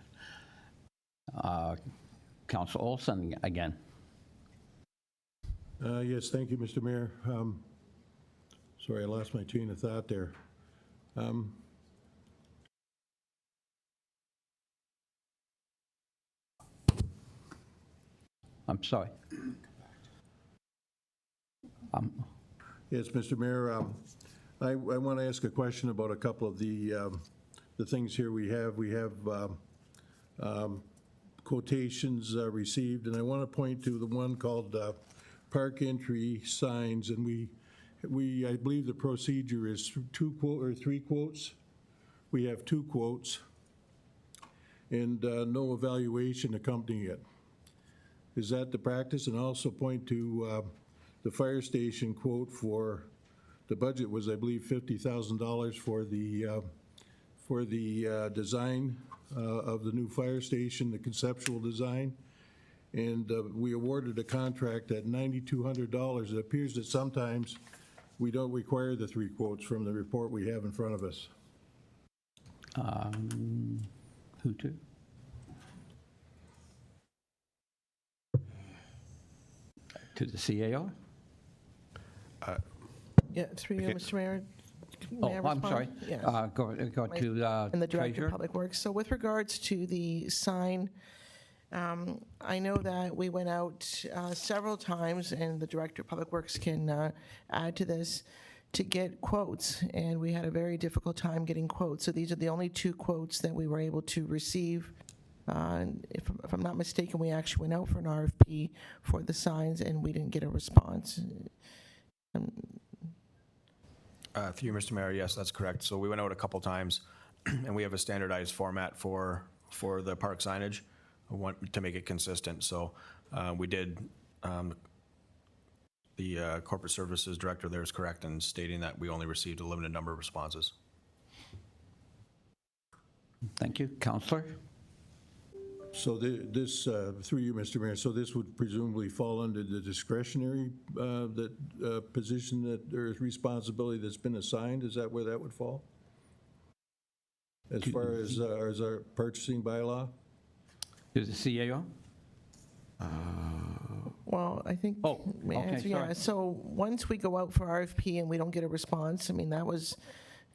Councillor Olson again. Yes, thank you, Mr. Mayor. Sorry, I lost my train of thought there. I'm sorry. Yes, Mr. Mayor, I want to ask a question about a couple of the things here we have. We have quotations received, and I want to point to the one called park entry signs, and I believe the procedure is 3 quotes. We have 2 quotes and no evaluation accompanying it. Is that the practice? And also point to the fire station quote for, the budget was, I believe, $50,000 for the design of the new fire station, the conceptual design. And we awarded a contract at $9,200. It appears that sometimes We don't require the 3 quotes from the report we have in front of us. Who to? To the CAO? Yeah, through you, Mr. Mayor. Oh, May I I'm respond? sorry. Yes. Go to And the Director Treasurer. of Public Works. So with regards to the sign, I know that we went out several times, and the Director of Public Works can add to this, to get quotes, and we had a very difficult time getting quotes. So these are the only 2 quotes that we were able to receive. If I'm not mistaken, we actually went out for an RFP for the signs, and we didn't get a response. Through you, Mr. Mayor, yes, that's correct. So we went out a couple times, and we have a standardized format for the park signage, to make it consistent. So we did, the corporate services director there is correct in stating that we only received a limited number of responses. Thank you. Counselor? So this, through you, Mr. Mayor, so this would presumably fall under the discretionary position that, or responsibility that's been assigned? Is that where that would fall? As far as our purchasing bylaw? To the CAO? Well, I think, Oh, may I okay, answer? Yeah, sorry. so once we go out for RFP and we don't get a response, I mean, that was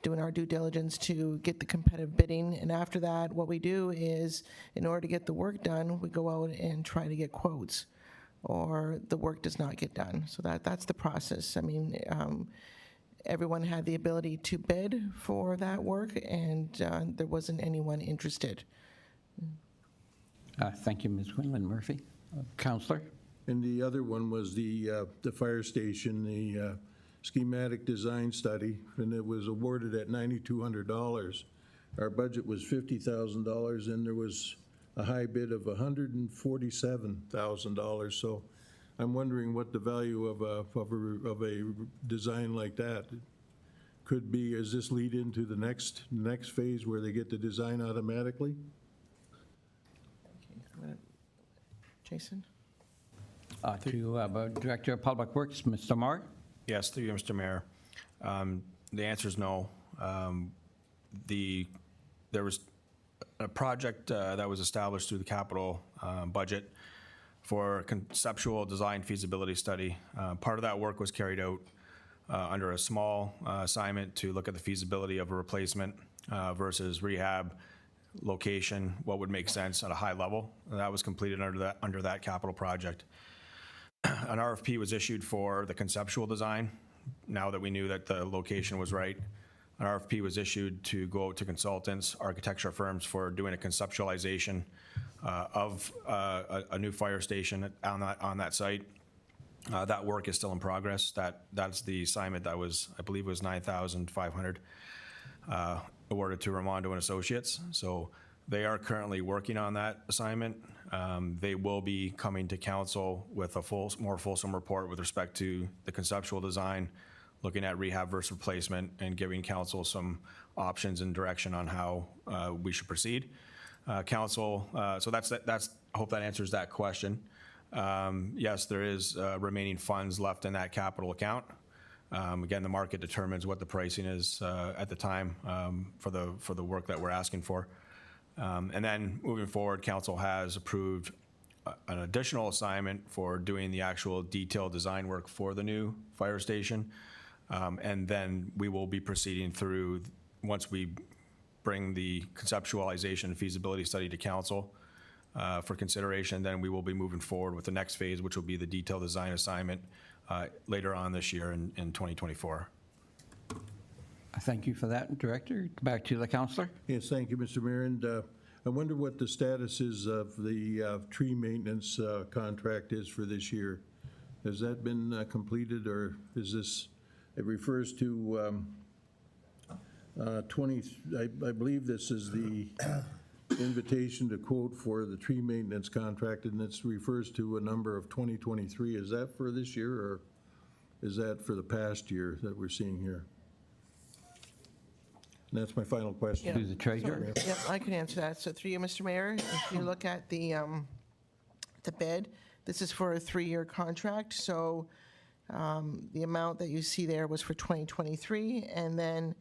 doing our due diligence to get the competitive bidding, and after that, what we do is, in order to get the work done, we go out and try to get quotes, or the work does not get done. So that's the process. I mean, everyone had the ability to bid for that work, and there wasn't anyone interested. Thank you, Ms. Quinlan Murphy. Counselor? And the other one was the fire station, the schematic design study, and it was awarded at $9,200. Our budget was $50,000, and there was a high bid of $147,000. So I'm wondering what the value of a design like that could be. Does this lead into the next phase where they get the design automatically? Jason? To Director of Public Works, Mr. Marr? Yes, through you, Mr. Mayor. The answer is no. There was a project that was established through the capital budget for a conceptual design feasibility study. Part of that work was carried out under a small assignment to look at the feasibility of a replacement versus rehab location, what would make sense at a high level. And that was completed under that capital project. An RFP was issued for the conceptual design. Now that we knew that the location was right, an RFP was issued to go out to consultants, architecture firms, for doing a conceptualization of a new fire station on that site. That work is still in progress. That's the assignment that was, I believe, was $9,500 awarded to Ramondo and Associates. So they are currently working on that assignment. They will be coming to council with a more fulsome report with respect to the conceptual design, looking at rehab versus replacement, and giving council some options and direction on how we should proceed. Council, so that's I hope that answers that question. Yes, there is remaining funds left in that capital account. Again, the market determines what the pricing is at the time for the work that we're asking for. And then moving forward, council has approved an additional assignment for doing the actual detailed design work for the new fire station. And then we will be proceeding through, once we bring the conceptualization and feasibility study to council for consideration, then we will be moving forward with the next phase, which will be the detailed design assignment later on this year in 2024. Thank you for that, Director. Back to the Counselor. Yes, thank you, Mr. Mayor. And I wonder what the status is of the tree maintenance contract is for this year. Has that been completed, or is this, it refers to 20, I believe this is the invitation to quote for the tree maintenance contract, and it refers to a number of 2023. Is that for this year, or is that for the past year that we're seeing here? And that's my final question. To the Treasurer. Yeah, I can answer that. So through you, Mr. Mayor, if you look at the bid, this is for a 3-year contract. So The amount that you see there was for 2023, and then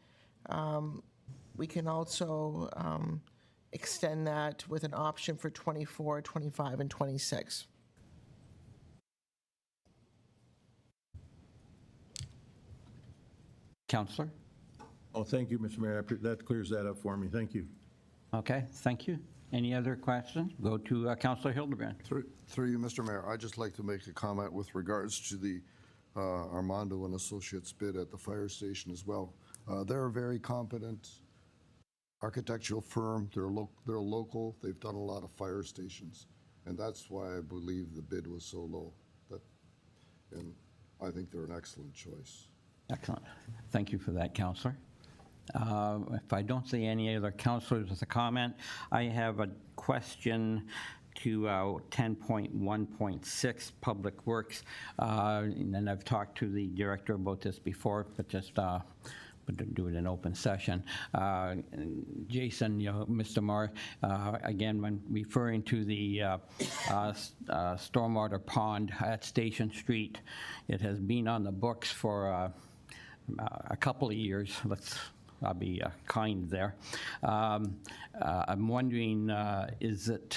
we can also extend that with an option for 24, 25, and 26. Counselor? Oh, thank you, Mr. Mayor. That clears that up for me. Thank you. Okay, thank you. Any other questions? Go to Counselor Hildebrand. Through you, Mr. Mayor, I'd just like to make a comment with regards to the Armando and Associates bid at the fire station as well. They're a very competent architectural firm. They're local. They've done a lot of fire stations, and that's why I believe the bid was so low. And I think they're an excellent choice. Excellent. Thank you for that, Counselor. If I don't see any other counselors with a comment, I have a question to 10.1.6 Public Works. And then I've talked to the director about this before, but just but to do it in open session. Jason, Mr. Marr, again, when referring to the stormwater pond at Station Street, it has been on the books for a couple of years. I'll be kind there. I'm wondering, is it,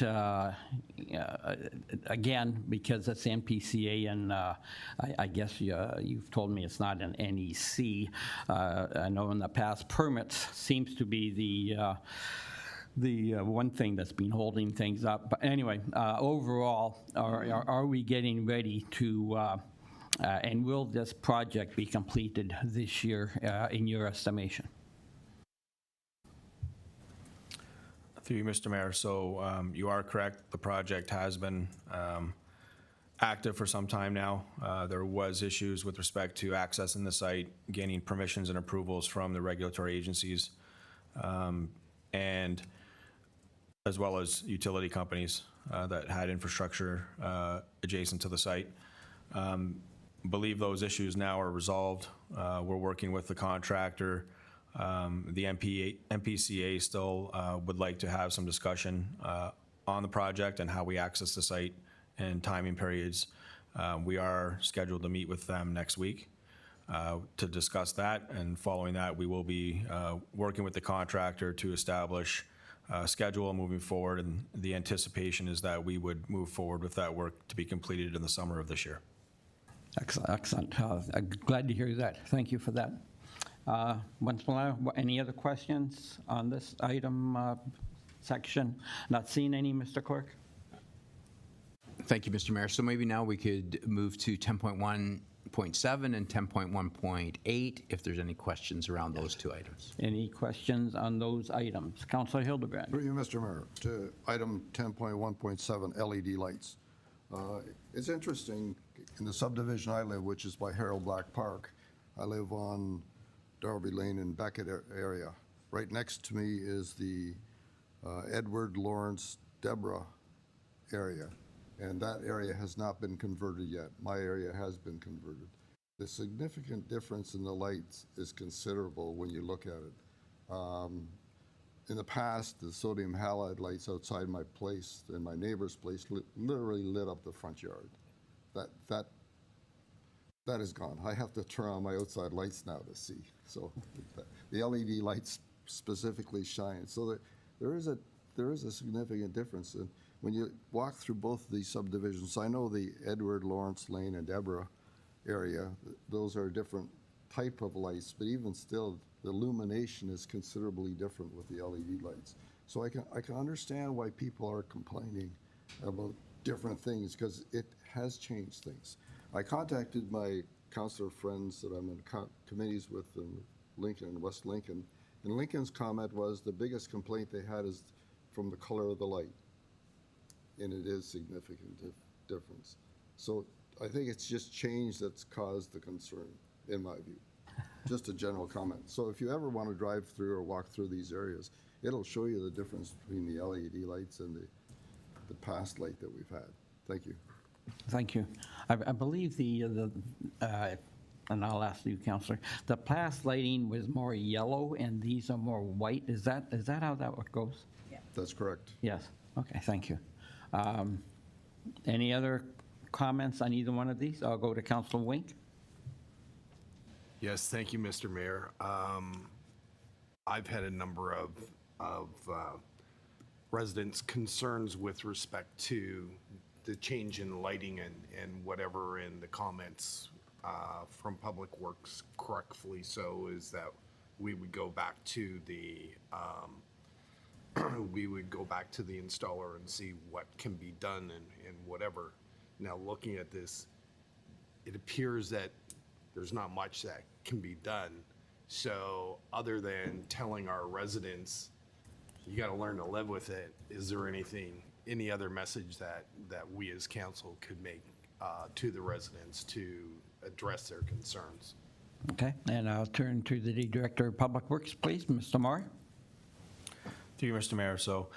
again, because it's NPCA and I guess you've told me it's not an NEC. I know in the past permits seems to be the one thing that's been holding things up. But anyway, overall, are we getting ready to, and will this project be completed this year in your estimation? Through you, Mr. Mayor. So you are correct. The project has been active for some time now. There was issues with respect to accessing the site, gaining permissions and approvals from the regulatory agencies, and as well as utility companies that had infrastructure adjacent to the site. Believe those issues now are resolved. We're working with the contractor. The MPCA still would like to have some discussion on the project and how we access the site and timing periods. We are scheduled to meet with them next week to discuss that, and following that, we will be working with the contractor to establish a schedule moving forward, and the anticipation is that we would move forward with that work to be completed in the summer of this year. Excellent, excellent. I'm glad to hear that. Thank you for that. Any other questions on this item section? Not seeing any, Mr. Clerk? Thank you, Mr. Mayor. So maybe now we could move to 10.1.7 and 10.1.8 if there's any questions around those two items. Any questions on those items? Councilor Hildebrand. Through you, Mr. Mayor, to item 10.1.7, LED lights. It's interesting, in the subdivision I live, which is by Harold Black Park, I live on Darby Lane and Beckett area. Right next to me is the Edward Lawrence Deborah area, and that area has not been converted yet. My area has been converted. The significant difference in the lights is considerable when you look at it. In the past, the sodium halide lights outside my place and my neighbor's place literally lit up the front yard. That is gone. I have to turn on my outside lights now to see. So the LED lights specifically shine. So there is a significant difference. And when you walk through both of these subdivisions, I know the Edward Lawrence Lane and Deborah area, those are different type of lights, but even still, the illumination is considerably different with the LED lights. So I can understand why people are complaining about different things, because it has changed things. I contacted my councilor friends that I'm in committees with in Lincoln and West Lincoln, and Lincoln's comment was the biggest complaint they had is from the color of the light, and it is significant difference. So I think it's just change that's caused the concern, in my view. Just a general comment. So if you ever want to drive through or walk through these areas, it'll show you the difference between the LED lights and the past light that we've had. Thank you. Thank you. I believe and I'll ask you, Councillor, the past lighting was more yellow and these are more white. Is that how that goes? Yeah. That's correct. Yes. Okay, thank you. Any other comments on either one of these? I'll go to Councillor Wink. Yes, thank you, Mr. Mayor. I've had a number of residents' concerns with respect to the change in lighting and whatever in the comments from Public Works, correctly so, is that we would go back to the installer and see what can be done and whatever. Now, looking at this, it appears that there's not much that can be done. So other than telling our residents, you got to learn to live with it, is there any other message that we as council could make to the residents to address their concerns? Okay, and I'll turn to the Director of Public Works, please, Mr. Moore. Through you, Mr. Mayor. So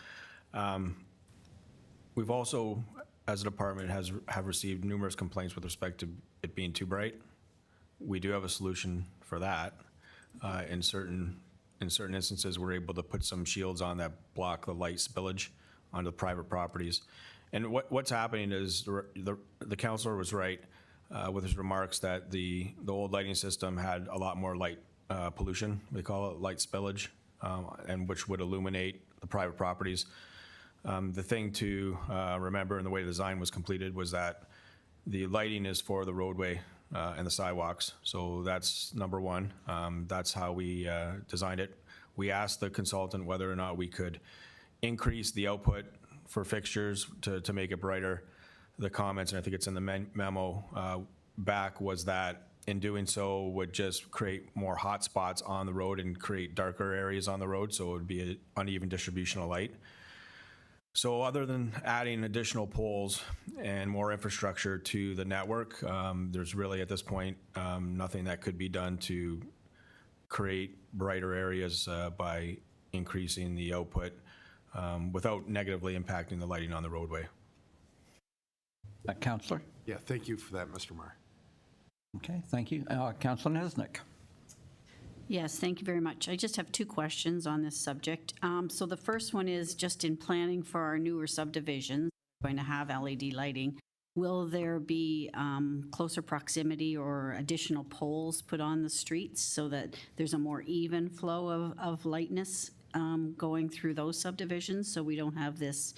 we've also, as a department, have received numerous complaints with respect to it being too bright. We do have a solution for that. In certain instances, we're able to put some shields on that block the light spillage onto private properties. And what's happening is the councilor was right with his remarks that the old lighting system had a lot more light pollution, we call it light spillage, and which would illuminate the private properties. The thing to remember in the way the design was completed was that the lighting is for the roadway and the sidewalks. So that's number one. That's how we designed it. We asked the consultant whether or not we could increase the output for fixtures to make it brighter. The comments, and I think it's in the memo back, was that in doing so would just create more hot spots on the road and create darker areas on the road, so it would be an uneven distribution of light. So other than adding additional poles and more infrastructure to the network, there's really at this point nothing that could be done to create brighter areas by increasing the output without negatively impacting the lighting on the roadway. Councillor? Yeah, thank you for that, Mr. Mayor. Okay, thank you. Councillor Nesnick? Yes, thank you very much. I just have two questions on this subject. So the first one is just in planning for our newer subdivisions, going to have LED lighting. Will there be closer proximity or additional poles put on the streets so that there's a more even flow of lightness going through those subdivisions, so we don't have this,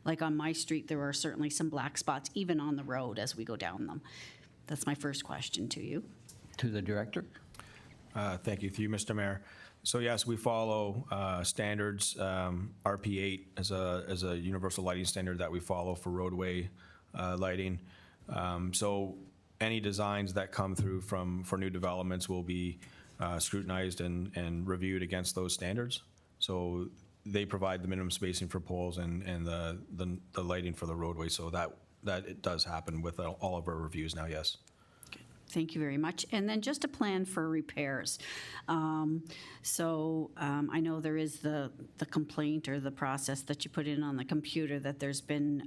like on my street, there are certainly some black spots even on the road as we go down them. That's my first question to you. To the Director? Thank you. Through you, Mr. Mayor. So yes, we follow standards. RP8 is a universal lighting standard that we follow for roadway lighting. So any designs that come through for new developments will be scrutinized and reviewed against those standards. So they provide the minimum spacing for poles and the lighting for the roadway. So that it does happen with all of our reviews now, yes. Thank you very much. And then just a plan for repairs. I know there is the complaint or the process that you put in on the computer that there's been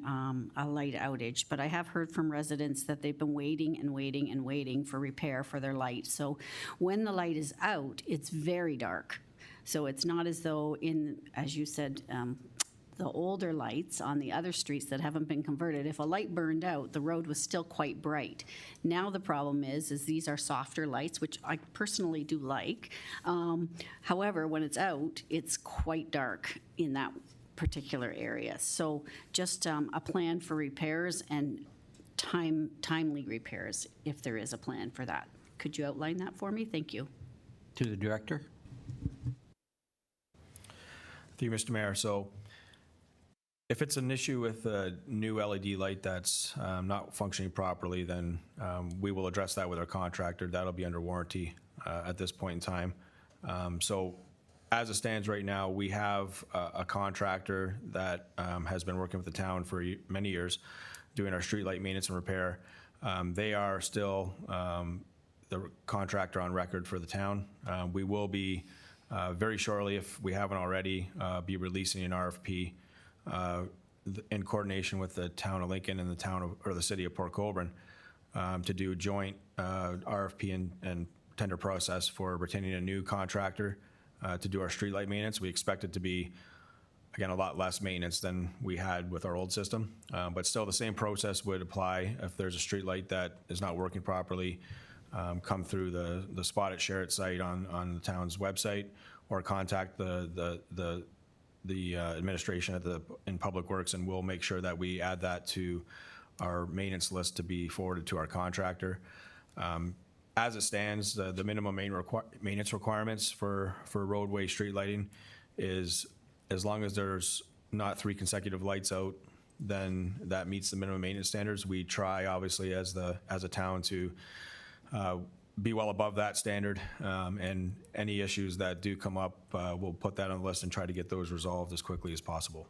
a light outage, but I have heard from residents that they've been waiting and waiting and waiting for repair for their light. So when the light is out, it's very dark. So it's not as though as you said, the older lights on the other streets that haven't been converted, if a light burned out, the road was still quite bright. Now the problem is these are softer lights, which I personally do like. However, when it's out, it's quite dark in that particular area. So just a plan for repairs and timely repairs, if there is a plan for that. Could you outline that for me? Thank you. To the Director? Through you, Mr. Mayor. So if it's an issue with a new LED light that's not functioning properly, then we will address that with our contractor. That'll be under warranty at this point in time. So as it stands right now, we have a contractor that has been working with the town for many years doing our streetlight maintenance and repair. They are still the contractor on record for the town. We will be very shortly, if we haven't already, be releasing an RFP in coordination with the town of Lincoln and the city of Port Colborne to do a joint RFP and tender process for retaining a new contractor to do our streetlight maintenance. We expect it to be, again, a lot less maintenance than we had with our old system, but still the same process would apply if there's a streetlight that is not working properly. come through the Spot It, Share It site on the town's website, or contact the administration in Public Works, and we'll make sure that we add that to our maintenance list to be forwarded to our contractor. As it stands, the minimum maintenance requirements for roadway street lighting is, as long as there's not 3 consecutive lights out, then that meets the minimum maintenance standards. We try, obviously, as a town to be well above that standard, and any issues that do come up, we'll put that on the list and try to get those resolved as quickly as possible.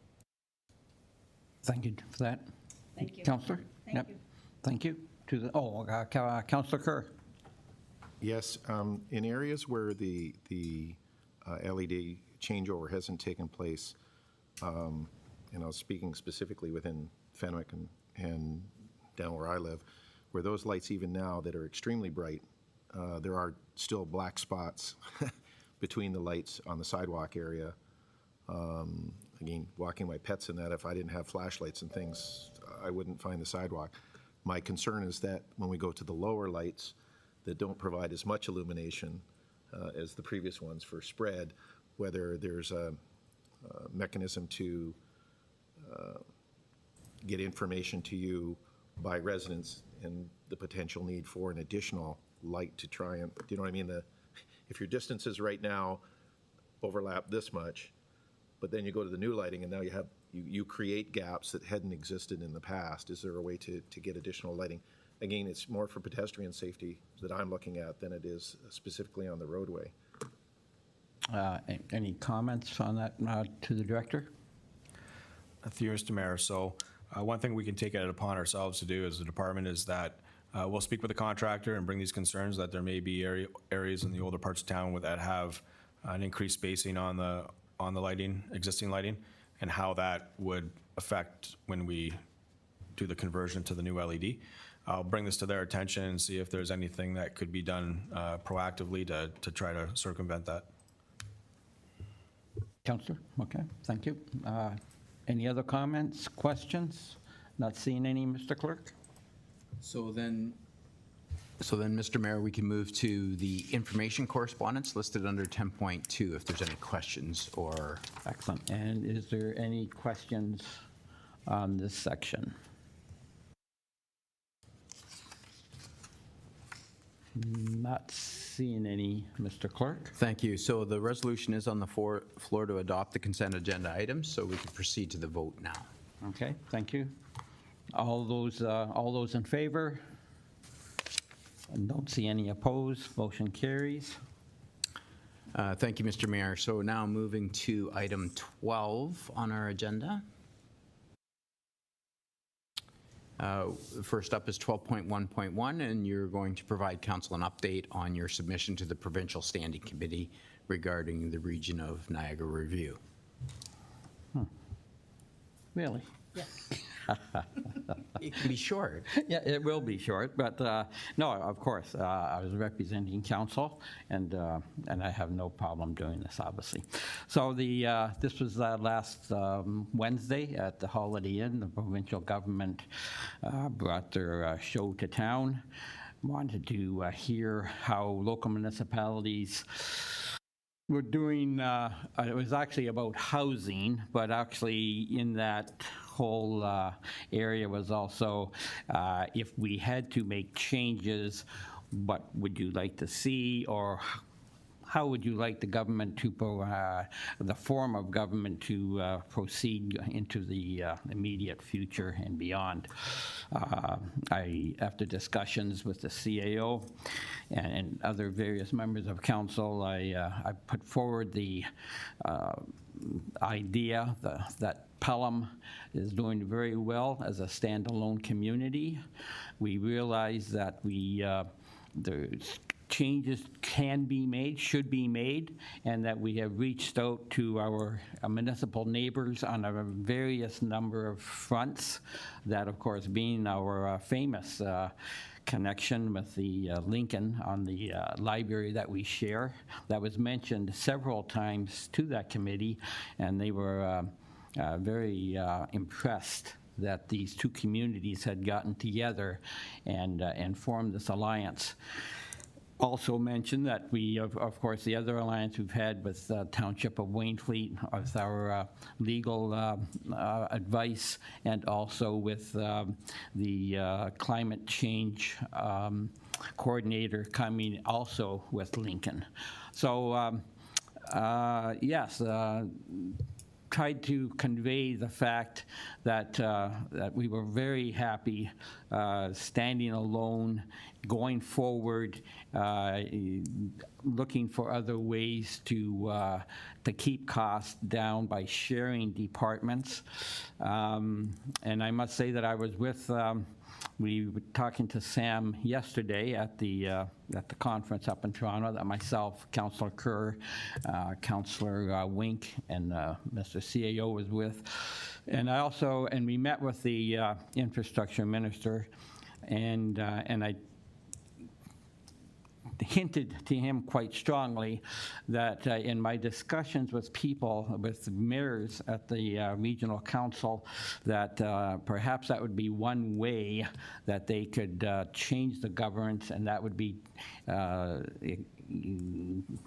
Thank you for that. Thank you. Counselor? Thank you. Thank you. Counselor Kerr. Yes, in areas where the LED changeover hasn't taken place, speaking specifically within Fenwick and down where I live, where those lights even now that are extremely bright, there are still black spots between the lights on the sidewalk area. Again, walking my pets in that, if I didn't have flashlights and things, I wouldn't find the sidewalk. My concern is that when we go to the lower lights that don't provide as much illumination as the previous ones for spread, whether there's a mechanism to get information to you by residents and the potential need for an additional light to try and, do you know what I mean? If your distances right now overlap this much, but then you go to the new lighting and now you create gaps that hadn't existed in the past. Is there a way to get additional lighting? Again, it's more for pedestrian safety that I'm looking at than it is specifically on the roadway. Any comments on that to the director? Thank you, Mr. Mayor. So one thing we can take it upon ourselves to do as a department is that we'll speak with the contractor and bring these concerns that there may be areas in the older parts of town that have an increased spacing on the lighting, existing lighting, and how that would affect when we do the conversion to the new LED. I'll bring this to their attention and see if there's anything that could be done proactively to try to circumvent that. Counselor? Okay, thank you. Any other comments, questions? Not seeing any, Mr. Clerk? So then, Mr. Mayor, we can move to the information correspondence listed under 10.2 if there's any questions or... Excellent. And is there any questions on this section? Not seeing any, Mr. Clerk. Thank you. So the resolution is on the floor to adopt the consent agenda items, so we can proceed to the vote now. Okay, thank you. All those in favor? And don't see any opposed. Motion carries. Thank you, Mr. Mayor. So now moving to item 12 on our agenda. First up is 12.1.1, and you're going to provide council an update on your submission to the Provincial Standing Committee regarding the region of Niagara review. Really? Yes. It can be short. Yeah, it will be short, but no, of course, I was representing council, and I have no problem doing this, obviously. So this was last Wednesday at the Holiday Inn. The provincial government brought their show to town. Wanted to hear how local municipalities were doing. It was actually about housing, but actually in that whole area was also if we had to make changes, what would you like to see, or how would you like the government to, the form of government to proceed into the immediate future and beyond. After discussions with the CAO and other various members of council, I put forward the idea that Pelham is doing very well as a standalone community. We realize that there's changes can be made, should be made, and that we have reached out to our municipal neighbors on a various number of fronts, that of course being our famous connection with the Lincoln on the library that we share. That was mentioned several times to that committee, and they were very impressed that these two communities had gotten together and formed this alliance. also mention that we, of course, the other alliance we've had with Township of Waynfleet, with our legal advice, and also with the climate change coordinator coming also with Lincoln. So yes, tried to convey the fact that that we were very happy standing alone, going forward, looking for other ways to keep costs down by sharing departments. And I must say that I was with. We were talking to Sam yesterday at the conference up in Toronto, that myself, Councillor Kerr, Councillor Wink, and Mr. CAO was with. And we met with the infrastructure minister, and I hinted to him quite strongly that in my discussions with people, with mayors at the regional council, that perhaps that would be one way that they could change the governance, and that would be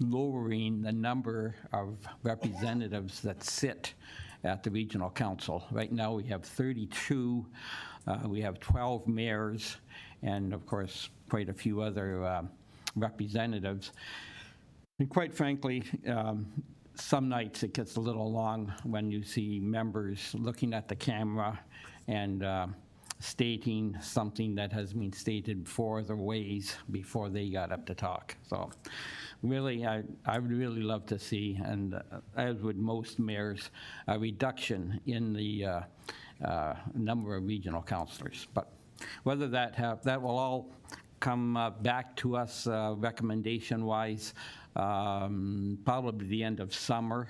lowering the number of representatives that sit at the regional council. Right now we have 32, we have 12 mayors, and of course quite a few other representatives. And quite frankly, some nights it gets a little long when you see members looking at the camera and stating something that has been stated 4 other ways before they got up to talk. So really, I would really love to see, and as would most mayors, a reduction in the number of regional councillors. But whether that will all come back to us recommendation-wise, probably the end of summer.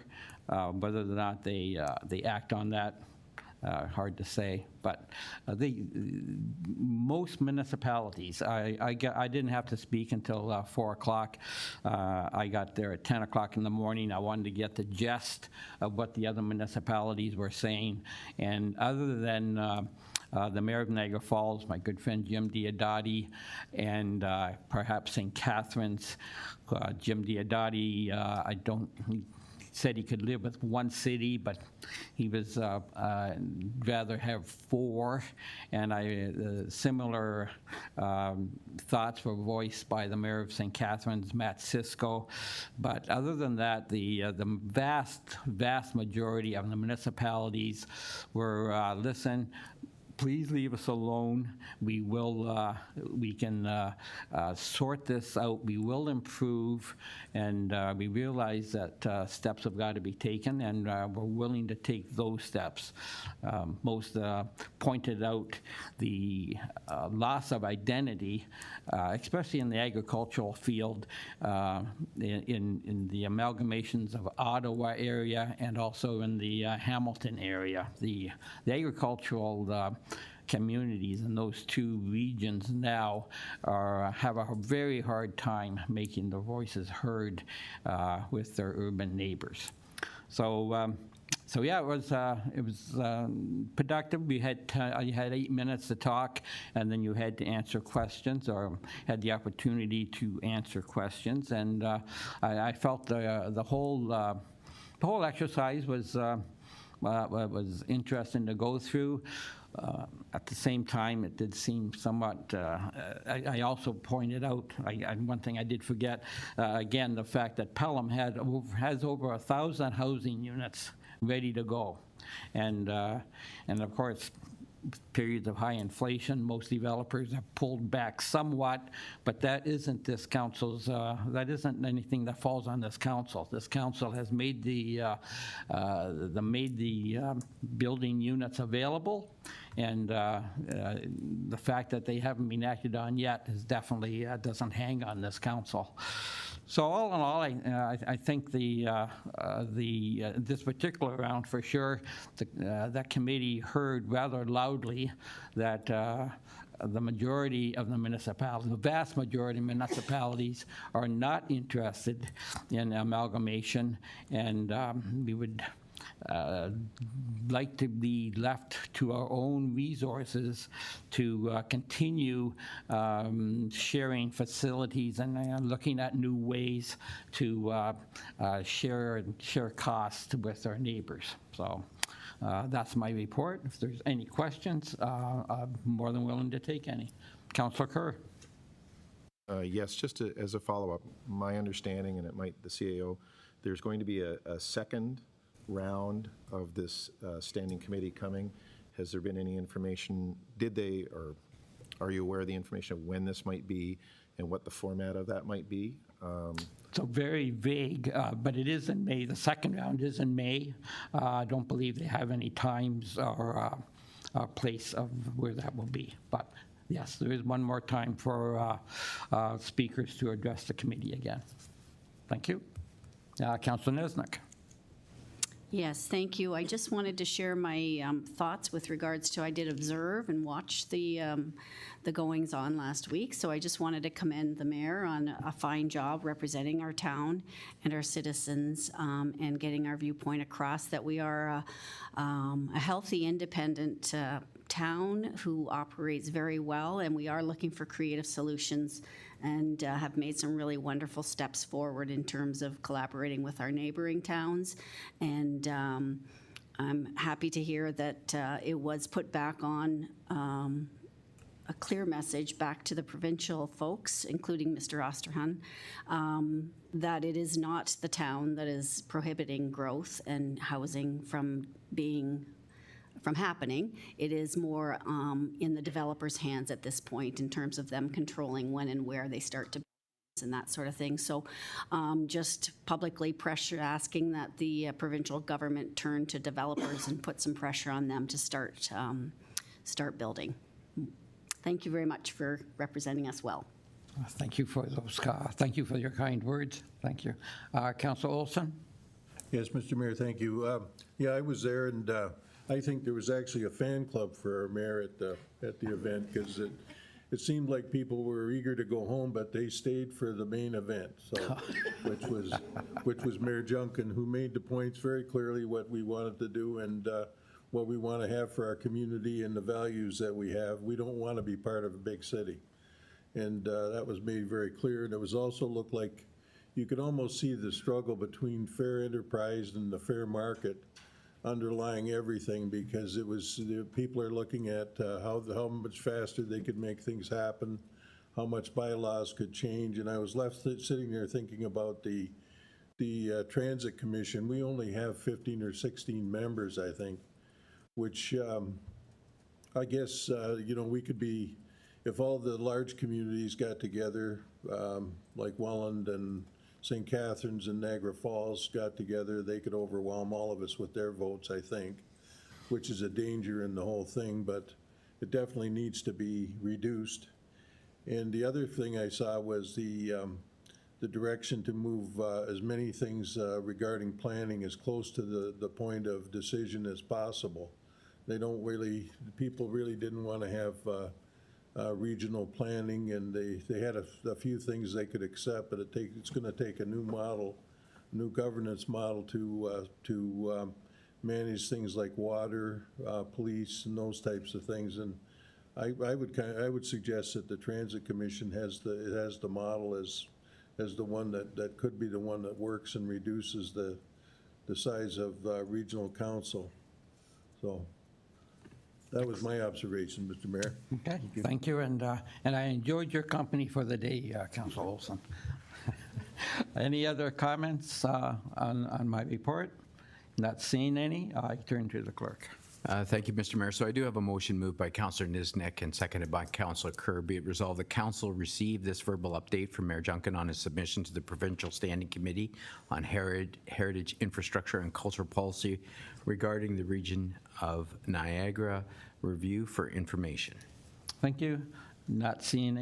Whether or not they act on that, hard to say. But most municipalities, I didn't have to speak until 4 o'clock. I got there at 10 o'clock in the morning. I wanted to get the gist of what the other municipalities were saying. And other than the mayor of Niagara Falls, my good friend Jim Diodati, and perhaps St. Catharines. Jim Diodati, he said he could live with one city, but he was rather have 4. And similar thoughts were voiced by the mayor of St. Catharines, Matt Cisco. But other than that, the vast majority of the municipalities were listen. Please leave us alone. We can sort this out. We will improve, and we realize that steps have got to be taken, and we're willing to take those steps. Most pointed out the loss of identity, especially in the agricultural field, in the amalgamations of Ottawa area and also in the Hamilton area. The agricultural communities in those 2 regions now have a very hard time making their voices heard with their urban neighbors. So yeah, it was productive. You had 8 minutes to talk, and then you had to answer questions, or had the opportunity to answer questions. And I felt the whole exercise was interesting to go through. At the same time, it did seem somewhat, I also pointed out, one thing I did forget, again, the fact that Pelham has over 1,000 housing units ready to go. And of course, periods of high inflation, most developers have pulled back somewhat, but that isn't this council's, that isn't anything that falls on this council. This council has made the building units available, and the fact that they haven't been acted on yet is definitely doesn't hang on this council. So all in all, I think this particular round, for sure, that committee heard rather loudly that the majority of the municipalities, the vast majority of municipalities, are not interested in amalgamation, and we would like to be left to our own resources to continue sharing facilities and looking at new ways to share costs with our neighbors. So that's my report. If there's any questions, I'm more than willing to take any. Councillor Kerr. Yes, just as a follow-up, my understanding, and it might the CAO, there's going to be a second round of this standing committee coming. Has there been any information? Did they, or are you aware of the information of when this might be and what the format of that might be? So very vague, but it is in May. The second round is in May. I don't believe they have any times or place of where that will be. But yes, there is one more time for speakers to address the committee again. Thank you. Councillor Nesnick. Yes, thank you. I just wanted to share my thoughts with regards to, I did observe and watch the goings-on last week, so I just wanted to commend the mayor on a fine job representing our town and our citizens and getting our viewpoint across that we are a healthy, independent town who operates very well, and we are looking for creative solutions and have made some really wonderful steps forward in terms of collaborating with our neighboring towns. And I'm happy to hear that it was put back on a clear message back to the provincial folks, including Mr. Osterhun, that it is not the town that is prohibiting growth and housing from happening. It is more in the developer's hands at this point in terms of them controlling when and where they start to and that sort of thing. So just publicly asking that the provincial government turn to developers and put some pressure on them to start building. Thank you very much for representing us well. Thank you for those. Thank you for your kind words. Thank you. Councillor Olson. Yes, Mr. Mayor, thank you. Yeah, I was there, and I think there was actually a fan club for our mayor at the event, because it seemed like people were eager to go home, but they stayed for the main event. So, which was Mayor Junkin, who made the points very clearly what we wanted to do and what we want to have for our community and the values that we have. We don't want to be part of a big city, and that was made very clear. And it was also looked like you could almost see the struggle between fair enterprise and the fair market underlying everything, because it was people are looking at how much faster they could make things happen, how much bylaws could change. And I was left sitting there thinking about the Transit Commission. We only have 15 or 16 members, I think, which I guess we could be, if all the large communities got together, like Welland and St. Catharines and Niagara Falls got together, they could overwhelm all of us with their votes, I think, which is a danger in the whole thing, but it definitely needs to be reduced. And the other thing I saw was the direction to move as many things regarding planning as close to the point of decision as possible. People really didn't want to have regional planning, and they had a few things they could accept, but it's going to take a new model, new governance model to manage things like water, police, and those types of things. And I would suggest that the Transit Commission has the model as the one that could be the one that works and reduces the size of regional council. So that was my observation, Mr. Mayor. Okay, thank you. And I enjoyed your company for the day, Councillor Olson. Any other comments on my report? Not seeing any, I turn to the clerk. Thank you, Mr. Mayor. So I do have a motion moved by Councillor Niznik and seconded by Councillor Kerr. Be it resolved that Council receive this verbal update from Mayor Junkin on his submission to the Provincial Standing Committee on Heritage Infrastructure and Cultural Policy regarding the region of Niagara review for information. Thank you. Not seeing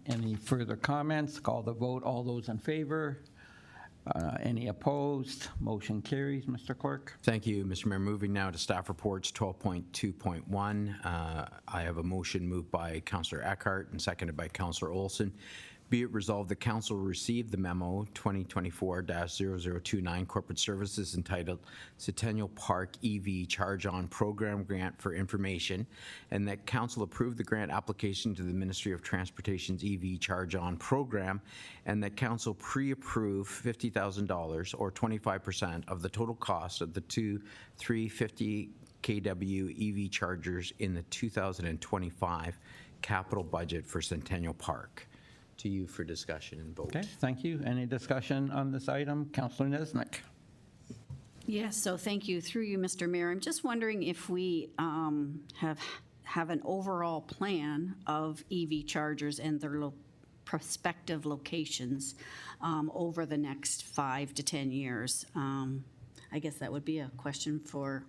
any further comments. Call the vote. All those in favor? Any opposed? Motion carries, Mr. Clerk. Thank you, Mr. Mayor. Moving now to staff reports 12.2.1. I have a motion moved by Councillor Eckhart and seconded by Councillor Olson. Be Be it resolved, the council received the memo 2024-0029 Corporate Services entitled Centennial Park EV Charge-On Program Grant for Information, and that council approved the grant application to the Ministry of Transportation's EV Charge-On Program, and that council pre-approve $50,000 or 25% of the total cost of the two 350 kW EV chargers in the 2025 capital budget for Centennial Park. To you for discussion and vote. Okay, thank you. Any discussion on this item? Councillor Nesnick. Yes, so thank you. Through you, Mr. Mayor, I'm just wondering if we have an overall plan of EV chargers and their prospective locations over the next 5 to 10 years. I guess that would be a question for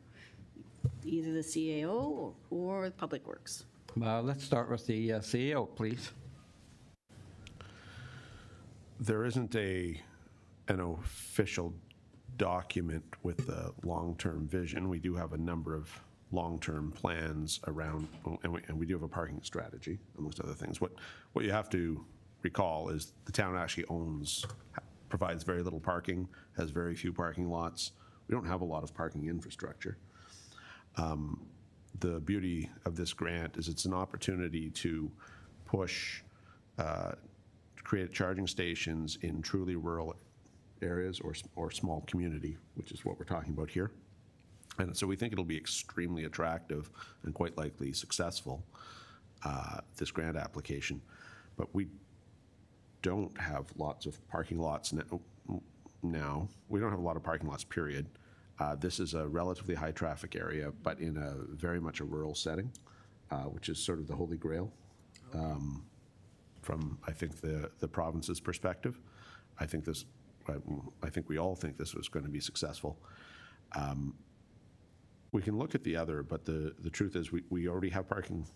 either the CAO or Public Works. Let's start with the CEO, please. There isn't an official document with the long-term vision. We do have a number of long-term plans around, and we do have a parking strategy, amongst other things. What you have to recall is the town actually provides very little parking, has very few parking lots. We don't have a lot of parking infrastructure. The beauty of this grant is it's an opportunity to push create charging stations in truly rural areas or small community, which is what we're talking about here. And so we think it'll be extremely attractive and quite likely successful, this grant application. But we don't have lots of parking lots now. We don't have a lot of parking lots, period. This is a relatively high traffic area, but in a very much a rural setting, which is sort of the holy grail. From, I think, the province's perspective. I think we all think this was going to be successful. We can look at the other, but the truth is we already have parking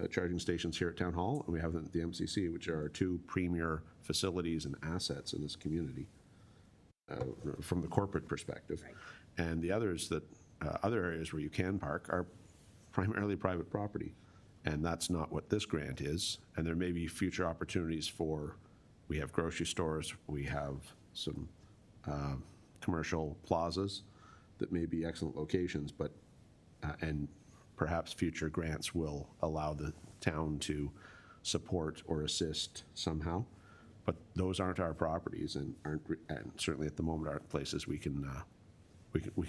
charging stations here at Town Hall, and we have them at the MCC, which are our two premier facilities and assets in this community from the corporate perspective. Right. And the others that other areas where you can park are primarily private property. And that's not what this grant is. And there may be future opportunities for, we have grocery stores, we have some commercial plazas that may be excellent locations, but, and perhaps future grants will allow the town to support or assist somehow. But those aren't our properties and and certainly at the moment aren't places we can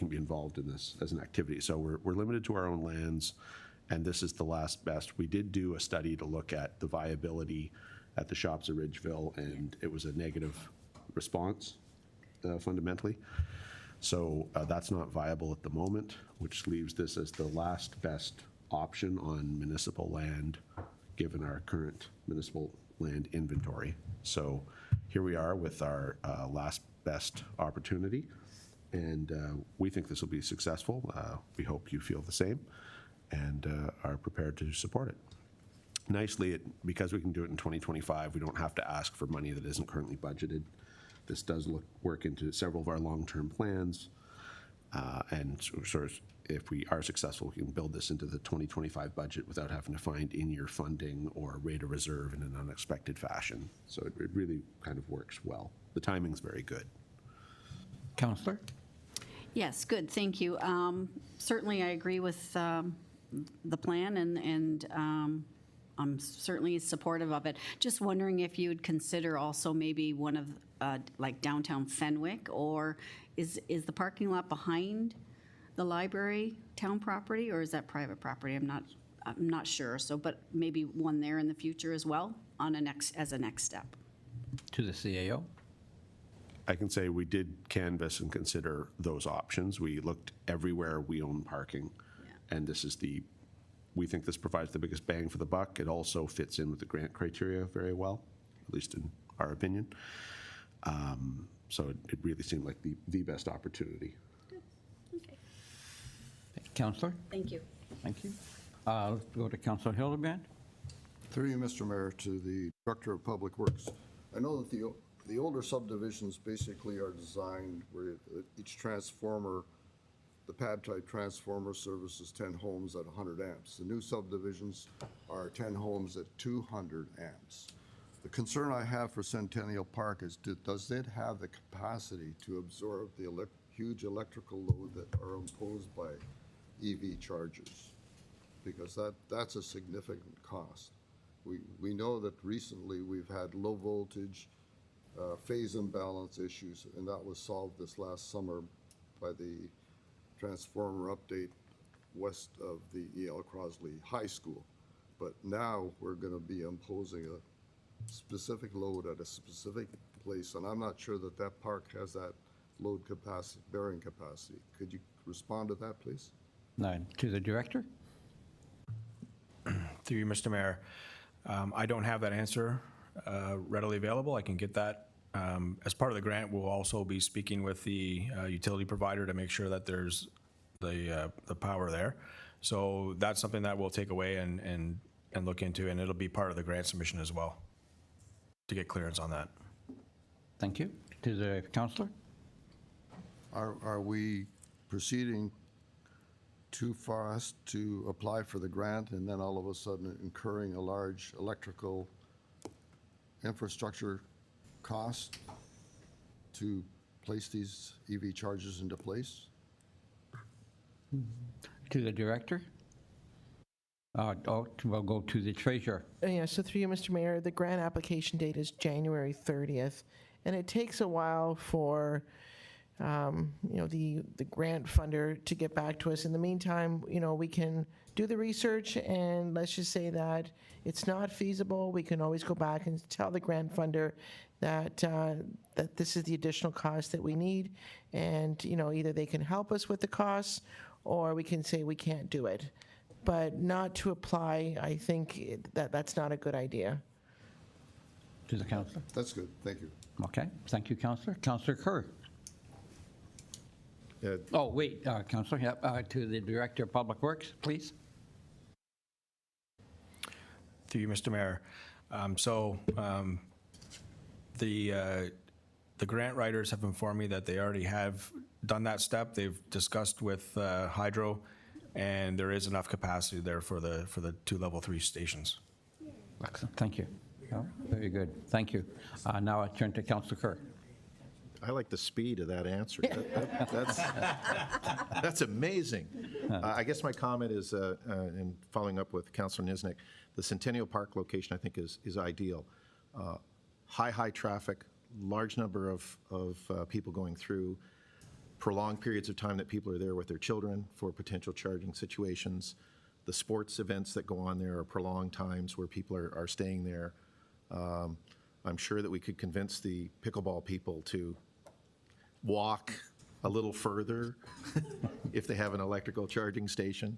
be involved in this as an activity. So we're limited to our own lands. And this is the last best. We did do a study to look at the viability at the shops of Ridgeville, and it was a negative response, fundamentally. So that's not viable at the moment, which leaves this as the last best option on municipal land, given our current municipal land inventory. So here we are with our last best opportunity, and we think this will be successful. We hope you feel the same and are prepared to support it. Nicely, because we can do it in 2025, we don't have to ask for money that isn't currently budgeted. This does work into several of our long-term plans, and sort of, if we are successful, we can build this into the 2025 budget without having to find in-year funding or rate a reserve in an unexpected fashion. So it really kind of works well. The timing's very good. Councillor? Yes, good, thank you. Certainly I agree with the plan, and I'm certainly supportive of it. Just wondering if you'd consider also maybe one of, like downtown Fenwick, or is the parking lot behind the library town property, or is that private property? I'm not sure. So, but maybe one there in the future as well as a next step. To the CAO. I can say we did canvass and consider those options. We looked everywhere we own parking. And this is we think this provides the biggest bang for the buck. It also fits in with the grant criteria very well, at least in our opinion. So it really seemed like the best opportunity. Good. Okay. Councillor? Thank you. Thank you. Let's go to Councillor Hildebrand. Through you, Mr. Mayor, to the Director of Public Works. I know that the older subdivisions basically are designed where each transformer, the pad-type transformer services 10 homes at 100 amps. The new subdivisions are 10 homes at 200 amps. The concern I have for Centennial Park is, does it have the capacity to absorb the huge electrical load that are imposed by EV chargers? Because that's a significant cost. We know that recently we've had low voltage phase imbalance issues, and that was solved this last summer by the transformer update west of the E.L. Crosley High School. But now we're going to be imposing a specific load at a specific place, and I'm not sure that that park has that load capacity, bearing capacity. Could you respond to that, please? To the director? Through you, Mr. Mayor. I don't have that answer readily available. I can get that. As part of the grant, we'll also be speaking with the utility provider to make sure that there's the power there. So that's something that we'll take away and look into, and it'll be part of the grant submission as well, to get clearance on that. Thank you. To the councillor? Are we proceeding too fast to apply for the grant and then all of a sudden incurring a large electrical infrastructure cost to place these EV chargers into place? To the director? We'll go to the treasurer. Yeah, so through you, Mr. Mayor, the grant application date is January 30th, and it takes a while for, the grant funder to get back to us. In the meantime, we can do the research, and let's just say that it's not feasible. We can always go back and tell the grant funder that that this is the additional cost that we need, and either they can help us with the costs, or we can say we can't do it. But not to apply, I think that's not a good idea. To the councillor? That's good, thank you. Okay, thank you, councillor. Councillor Kerr? Oh, wait, councillor, to the director of public works, please. Through you, Mr. Mayor. The grant writers have informed me that they already have done that step. They've discussed with Hydro, and there is enough capacity there for the 2 level 3 stations. Excellent, thank you. Oh, very good, thank you. Now I turn to councillor Kerr. I like the speed of that answer. That's amazing. I guess my comment is, in following up with Councillor Niznik, the Centennial Park location I think is ideal. High traffic, large number of people going through, prolonged periods of time that people are there with their children for potential charging situations. The sports events that go on there are prolonged times where people are staying there. I'm sure that we could convince the pickleball people to walk a little further if they have an electrical charging station.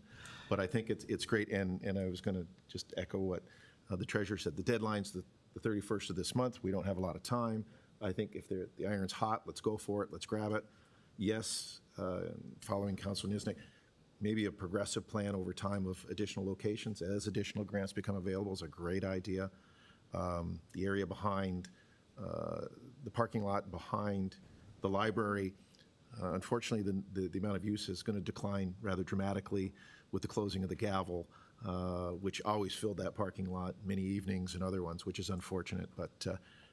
But I think it's great, and I was going to just echo what the treasurer said. The deadline's the 31st of this month. We don't have a lot of time. I think if the iron's hot, let's go for it. Let's grab it. Yes, following Councilor Niznik, maybe a progressive plan over time of additional locations as additional grants become available is a great idea. The area behind, the parking lot behind the library, unfortunately, the amount of use is going to decline rather dramatically with the closing of the Gavel, which always filled that parking lot many evenings and other ones, which is unfortunate. But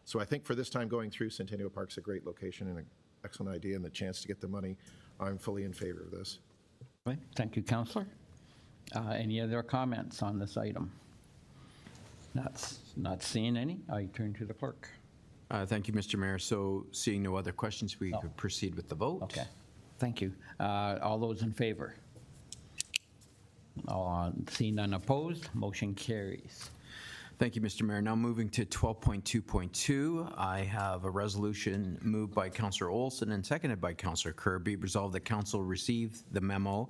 so I think for this time going through, Centennial Park's a great location and an excellent idea, and the chance to get the money, I'm fully in favor of this. Right. Thank you, councillor. Any other comments on this item? Not seeing any. I turn to the clerk. Thank you, Mr. Mayor. So seeing no other questions, we could proceed with the vote. Okay. Thank you. All those in favor? Seeing none opposed, motion carries. Thank you, Mr. Mayor. Now moving to 12.2.2, I have a resolution moved by Councillor Olson and seconded by Councillor Kirby. Resolved that Council received the memo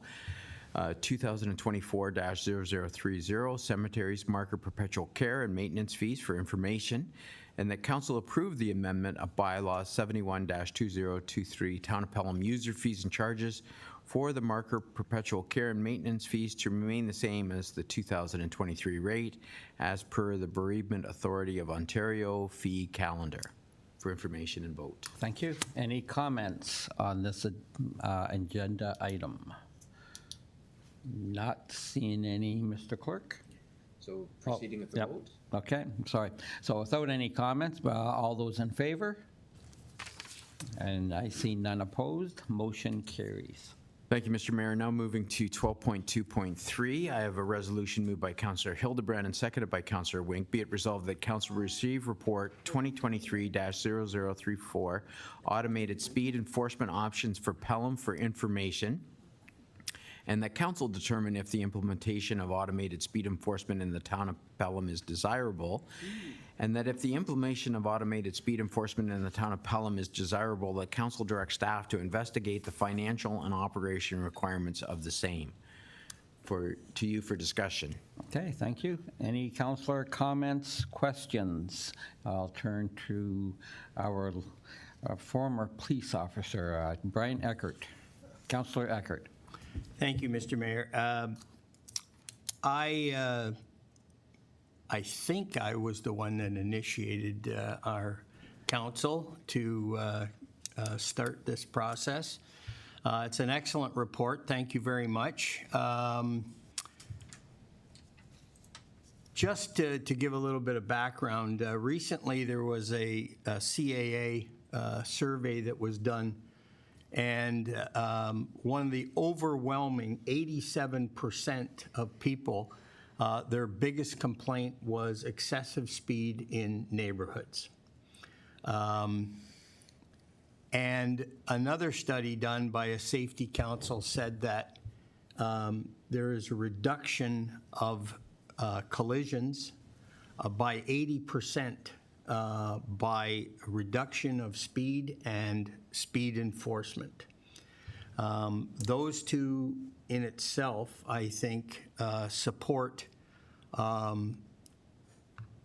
2024-0030, Cemeteries Marker Perpetual Care and Maintenance Fees for Information, and that Council approved the amendment of bylaw 71-2023, Town of Pelham user fees and charges for the marker perpetual care and maintenance fees to remain the same as the 2023 rate as per the Bereavement Authority of Ontario fee calendar. For information and vote. Thank you. Any comments on this agenda item? Not seeing any, Mr. Clerk. So proceeding with the Yep. vote? Okay, I'm sorry. So without any comments, all those in favor? And I see none opposed, motion carries. Thank you, Mr. Mayor. Now moving to 12.2.3, I have a resolution moved by Councillor Hildebrand and seconded by Councillor Wink. Be it resolved that Council receive report 2023-0034, automated speed enforcement options for Pelham for information, and that council determine if the implementation of automated speed enforcement in the town of Pelham is desirable, and that if the implementation of automated speed enforcement in the town of Pelham is desirable, that council direct staff to investigate the financial and operation requirements of the same. To you for discussion. Okay, thank you. Any councillor comments, questions? I'll turn to our former police officer, Brian Eckert. Councillor Eckert. Thank you, Mr. Mayor. I think I was the one that initiated our council to start this process. It's an excellent report. Thank you very much. Just to give a little bit of background, recently there was a CAA survey that was done, and one of the overwhelming 87% of people, their biggest complaint was excessive speed in neighborhoods. And another study done by a safety council said that there is a reduction of collisions by 80% by reduction of speed and speed enforcement. Those two in itself, I think, support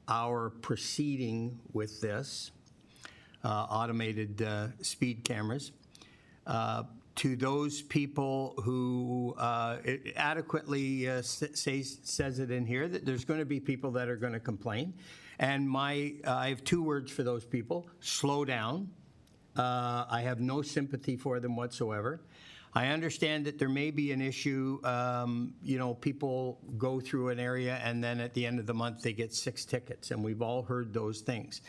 our proceeding with this automated speed cameras. To those people who it adequately says it in here, that there's going to be people that are going to complain. And I have two words for those people: slow down. I have no sympathy for them whatsoever. I understand that there may be an issue, people go through an area and then at the end of the month they get 6 tickets, and we've all heard those things.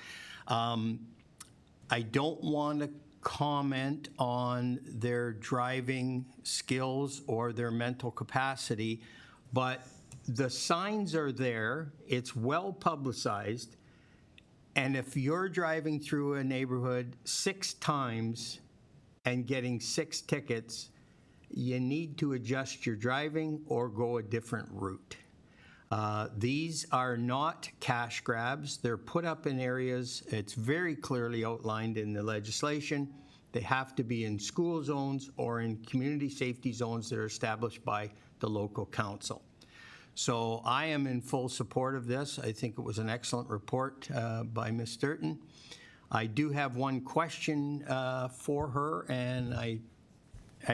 I don't want to comment on their driving skills or their mental capacity, but the signs are there, it's well publicized, and if you're driving through a neighborhood 6 times and getting 6 tickets, you need to adjust your driving or go a different route. These are not cash grabs. They're put up in areas, it's very clearly outlined in the legislation. They have to be in school zones or in community safety zones that are established by the local council. So I am in full support of this. I think it was an excellent report by Ms. Sturton. I do have one question for her, and I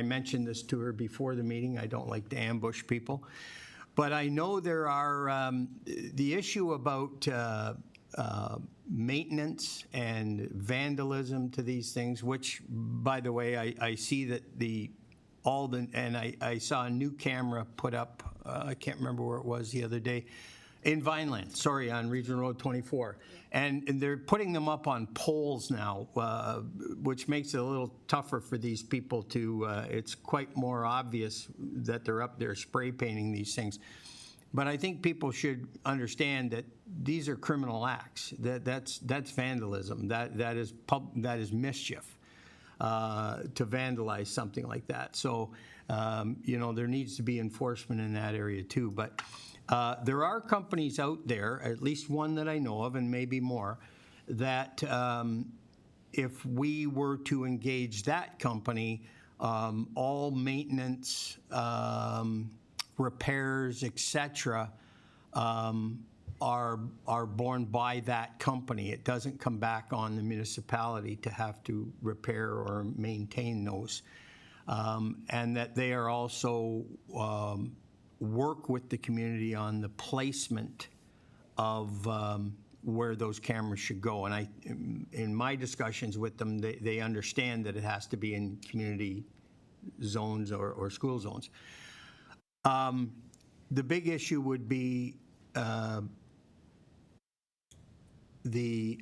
mentioned this to her before the meeting. I don't like to ambush people. But I know there are the issue about maintenance and vandalism to these things, which, by the way, I see that I saw a new camera put up, I can't remember where it was the other day, in Vineland, sorry, on Regional Road 24. And they're putting them up on poles now, which makes it a little tougher for these people to, it's quite more obvious that they're up there spray painting these things. But I think people should understand that these are criminal acts. That's vandalism. That is mischief to vandalize something like that. So, there needs to be enforcement in that area too. But there are companies out there, at least one that I know of, and maybe more, that if we were to engage that company, all maintenance, repairs, etc., are borne by that company. It doesn't come back on the municipality to have to repair or maintain those. And that they are also work with the community on the placement of where those cameras should go. And in my discussions with them, they understand that it has to be in community zones or school zones. The big issue would be the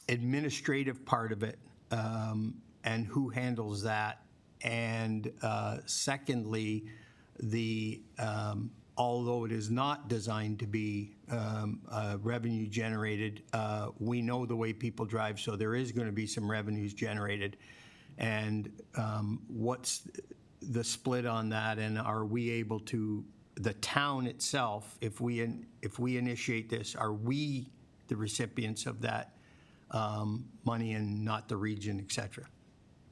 administrative part of it, and who handles that. And secondly, although it is not designed to be revenue generated, we know the way people drive, so there is going to be some revenues generated. And what's the split on that, and are we able to, the town itself, if we initiate this, are we the recipients of that money and not the region, et cetera?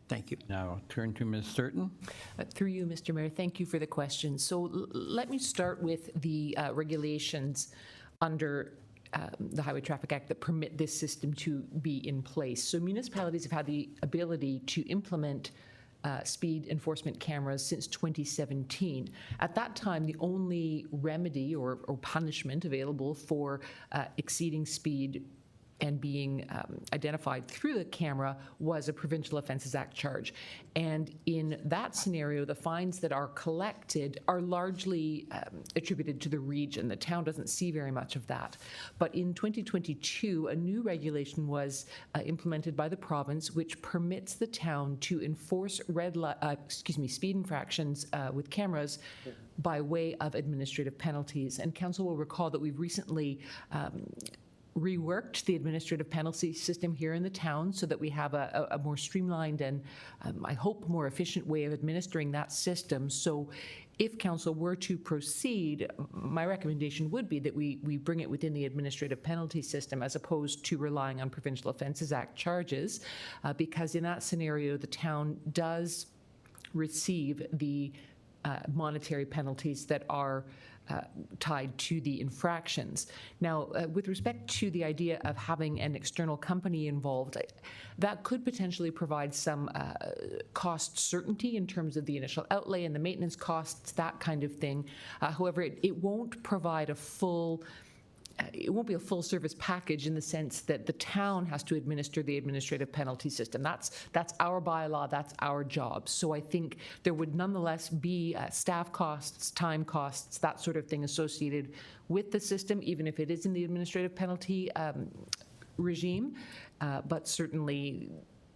Thank you. Now I'll turn to Ms. Sturton. Through you, Mr. Mayor, thank you for the question. So let me start with the regulations under the Highway Traffic Act that permit this system to be in place. So municipalities have had the ability to implement speed enforcement cameras since 2017. At that time, the only remedy or punishment available for exceeding speed and being identified through the camera was a Provincial Offences Act charge. And in that scenario, the fines that are collected are largely attributed to the region. The town doesn't see very much of that. But in 2022, a new regulation was implemented by the province, which permits the town to enforce speed infractions with cameras by way of administrative penalties. And council will recall that we've recently reworked the administrative penalty system here in the town so that we have a more streamlined and I hope more efficient way of administering that system. So if council were to proceed, my recommendation would be that we bring it within the administrative penalty system as opposed to relying on Provincial Offences Act charges, because in that scenario the town does receive the monetary penalties that are tied to the infractions. Now, with respect to the idea of having an external company involved, that could potentially provide some cost certainty in terms of the initial outlay and the maintenance costs, that kind of thing. However, it won't provide a full it won't be a full service package in the sense that the town has to administer the administrative penalty system. That's our bylaw, that's our job. So I think there would nonetheless be staff costs, time costs, that sort of thing associated with the system, even if it is in the administrative penalty regime. But certainly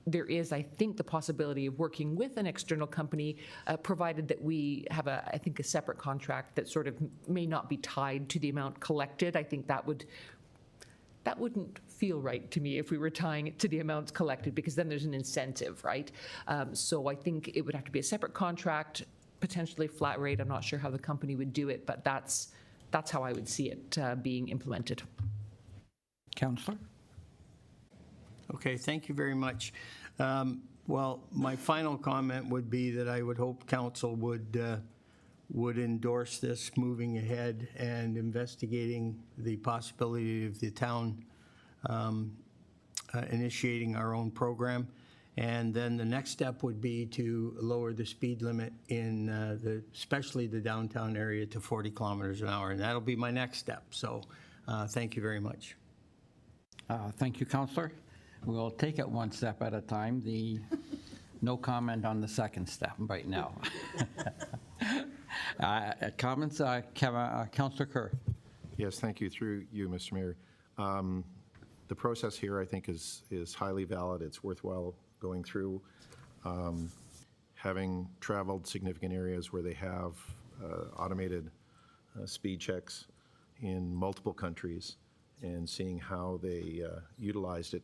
there is, I think, the possibility of working with an external company, provided that we have I think, a separate contract that sort of may not be tied to the amount collected. I think that wouldn't feel right to me if we were tying it to the amounts collected, because then there's an incentive, right? So I think it would have to be a separate contract, potentially flat rate. I'm not sure how the company would do it, but that's how I would see it being implemented. Councillor? Okay, thank you very much. Well, my final comment would be that I would hope council would endorse this moving ahead and investigating the possibility of the town initiating our own program. And then the next step would be to lower the speed limit in especially the downtown area to 40 kilometers an hour. And that'll be my next step. So thank you very much. Thank you, Councillor. We'll take it one step at a time. No comment on the second step right now. Comments, Councillor Kerr. Yes, thank you. Through you, Mr. Mayor. The process here, I think, is highly valid. It's worthwhile going through. Having traveled significant areas where they have automated speed checks in multiple countries and seeing how they utilized it,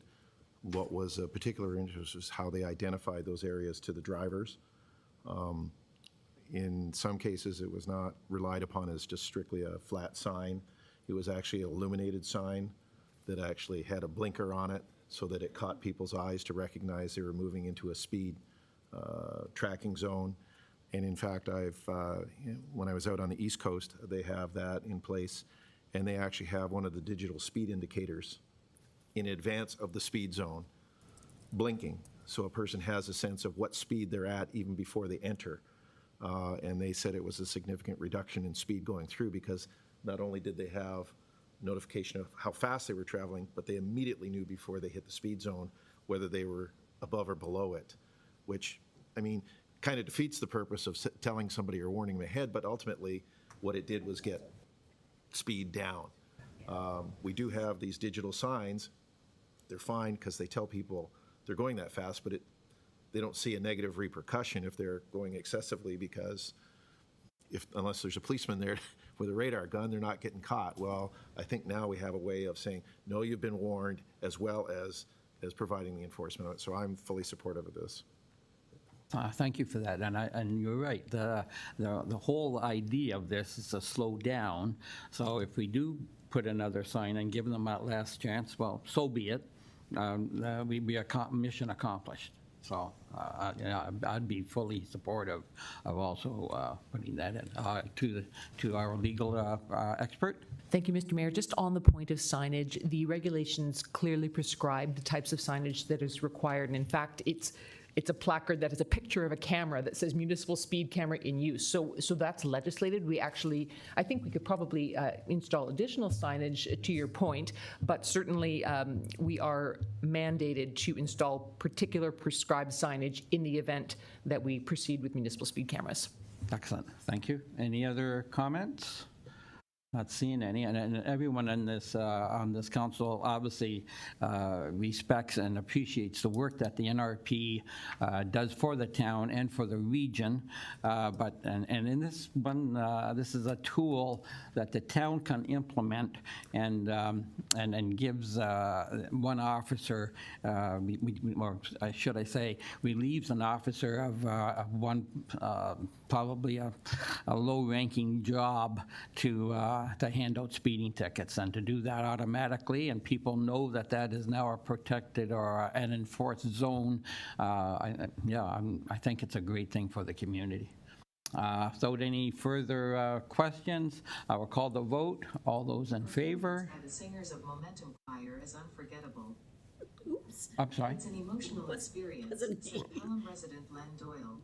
what was a particular interest was how they identified those areas to the drivers. In some cases, it was not relied upon as just strictly a flat sign. It was actually an illuminated sign that actually had a blinker on it so that it caught people's eyes to recognize they were moving into a speed tracking zone. And in fact, when I was out on the East Coast, they have that in place, and they actually have one of the digital speed indicators in advance of the speed zone blinking, so a person has a sense of what speed they're at even before they enter. And they said it was a significant reduction in speed going through, because not only did they have notification of how fast they were traveling, but they immediately knew before they hit the speed zone whether they were above or below it, which, I mean, kind of defeats the purpose of telling somebody or warning them ahead, but ultimately what it did was get speed down. We do have these digital signs. They're fine because they tell people they're going that fast, but they don't see a negative repercussion if they're going excessively, because unless there's a policeman there with a radar gun, they're not getting caught. Well, I think now we have a way of saying, no, you've been warned, as well as providing the enforcement of it. So I'm fully supportive of this. Thank you for that, and you're right. The whole idea of this is to slow down. So if we do put another sign and give them that last chance, well, so be it. Mission accomplished. So I'd be fully supportive of also putting that in to our legal expert. Thank you, Mr. Mayor. Just on the point of signage, the regulations clearly prescribe the types of signage that is required. And in fact, it's a placard that is a picture of a camera that says municipal speed camera in use. So that's legislated. I think we could probably install additional signage, to your point, but certainly we are mandated to install particular prescribed signage in the event that we proceed with municipal speed cameras. Excellent. Thank you. Any other comments? Not seeing any, and everyone in this on this council obviously respects and appreciates the work that the NRP does for the town and for the region. But in this one, this is a tool that the town can implement, and gives one officer, or should I say, relieves an officer of one probably a low-ranking job to hand out speeding tickets, and to do that automatically, and people know that that is now a protected or an enforced zone. I think it's a great thing for the community. Without any further questions, I will call the vote. All those in favor? By the singers of Momentum Choir is unforgettable. Oops. I'm sorry. It's an emotional experience, Wasn't said Pelham resident Len Doyle.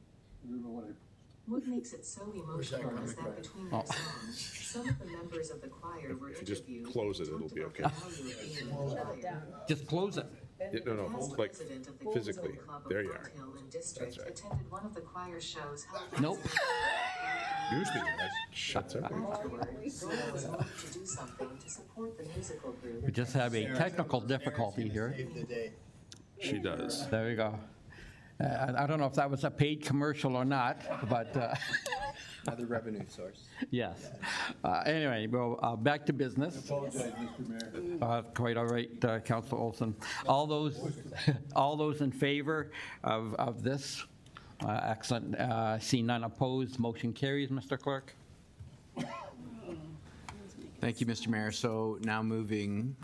What makes it so emotional is that between their songs, some of the members of the choir were interviewed. Just close it, it'll be okay. Just close it. No, like physically. There you are. That's right. Attended one of the choir shows held Nope. Usually that shuts everything. afterwards. Doyle was moved to do something to support the musical group. We just have a technical difficulty here. She does. There we go. I don't know if that was a paid commercial or not, but Another revenue source. yes. Anyway, well, back to business. Apologize, Mr. Mayor. Quite all right, Councilor Olson. All those in favor of this? Excellent. See none opposed. Motion carries, Mr. Clerk. Thank you, Mr. Mayor. So now moving,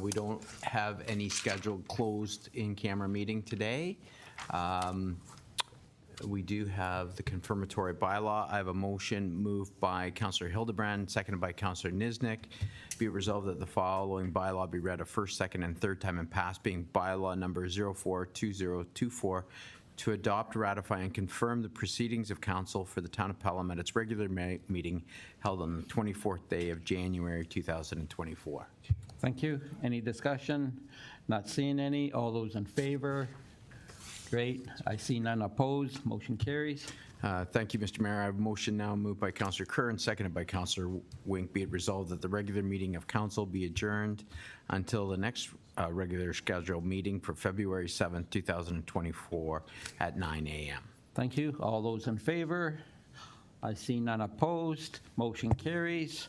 we don't have any scheduled closed in-camera meeting today. We do have the confirmatory bylaw. I have a motion moved by Councillor Hildebrand, seconded by Councillor Niznik. Be it resolved that the following bylaw be read a first, second, and third time and passed, being bylaw number 042024, to adopt, ratify, and confirm the proceedings of council for the town of Pelham at its regular meeting held on the 24th day of January 2024. Thank you. Any discussion? Not seeing any. All those in favor? Great. I see none opposed. Motion carries. Thank you, Mr. Mayor. I have a motion now moved by Councillor Kerr and seconded by Councillor Wink. Be it resolved that the regular meeting of council be adjourned until the next regular scheduled meeting for February 7th, 2024 at 9 a.m. Thank you. All those in favor? I see none opposed. Motion carries.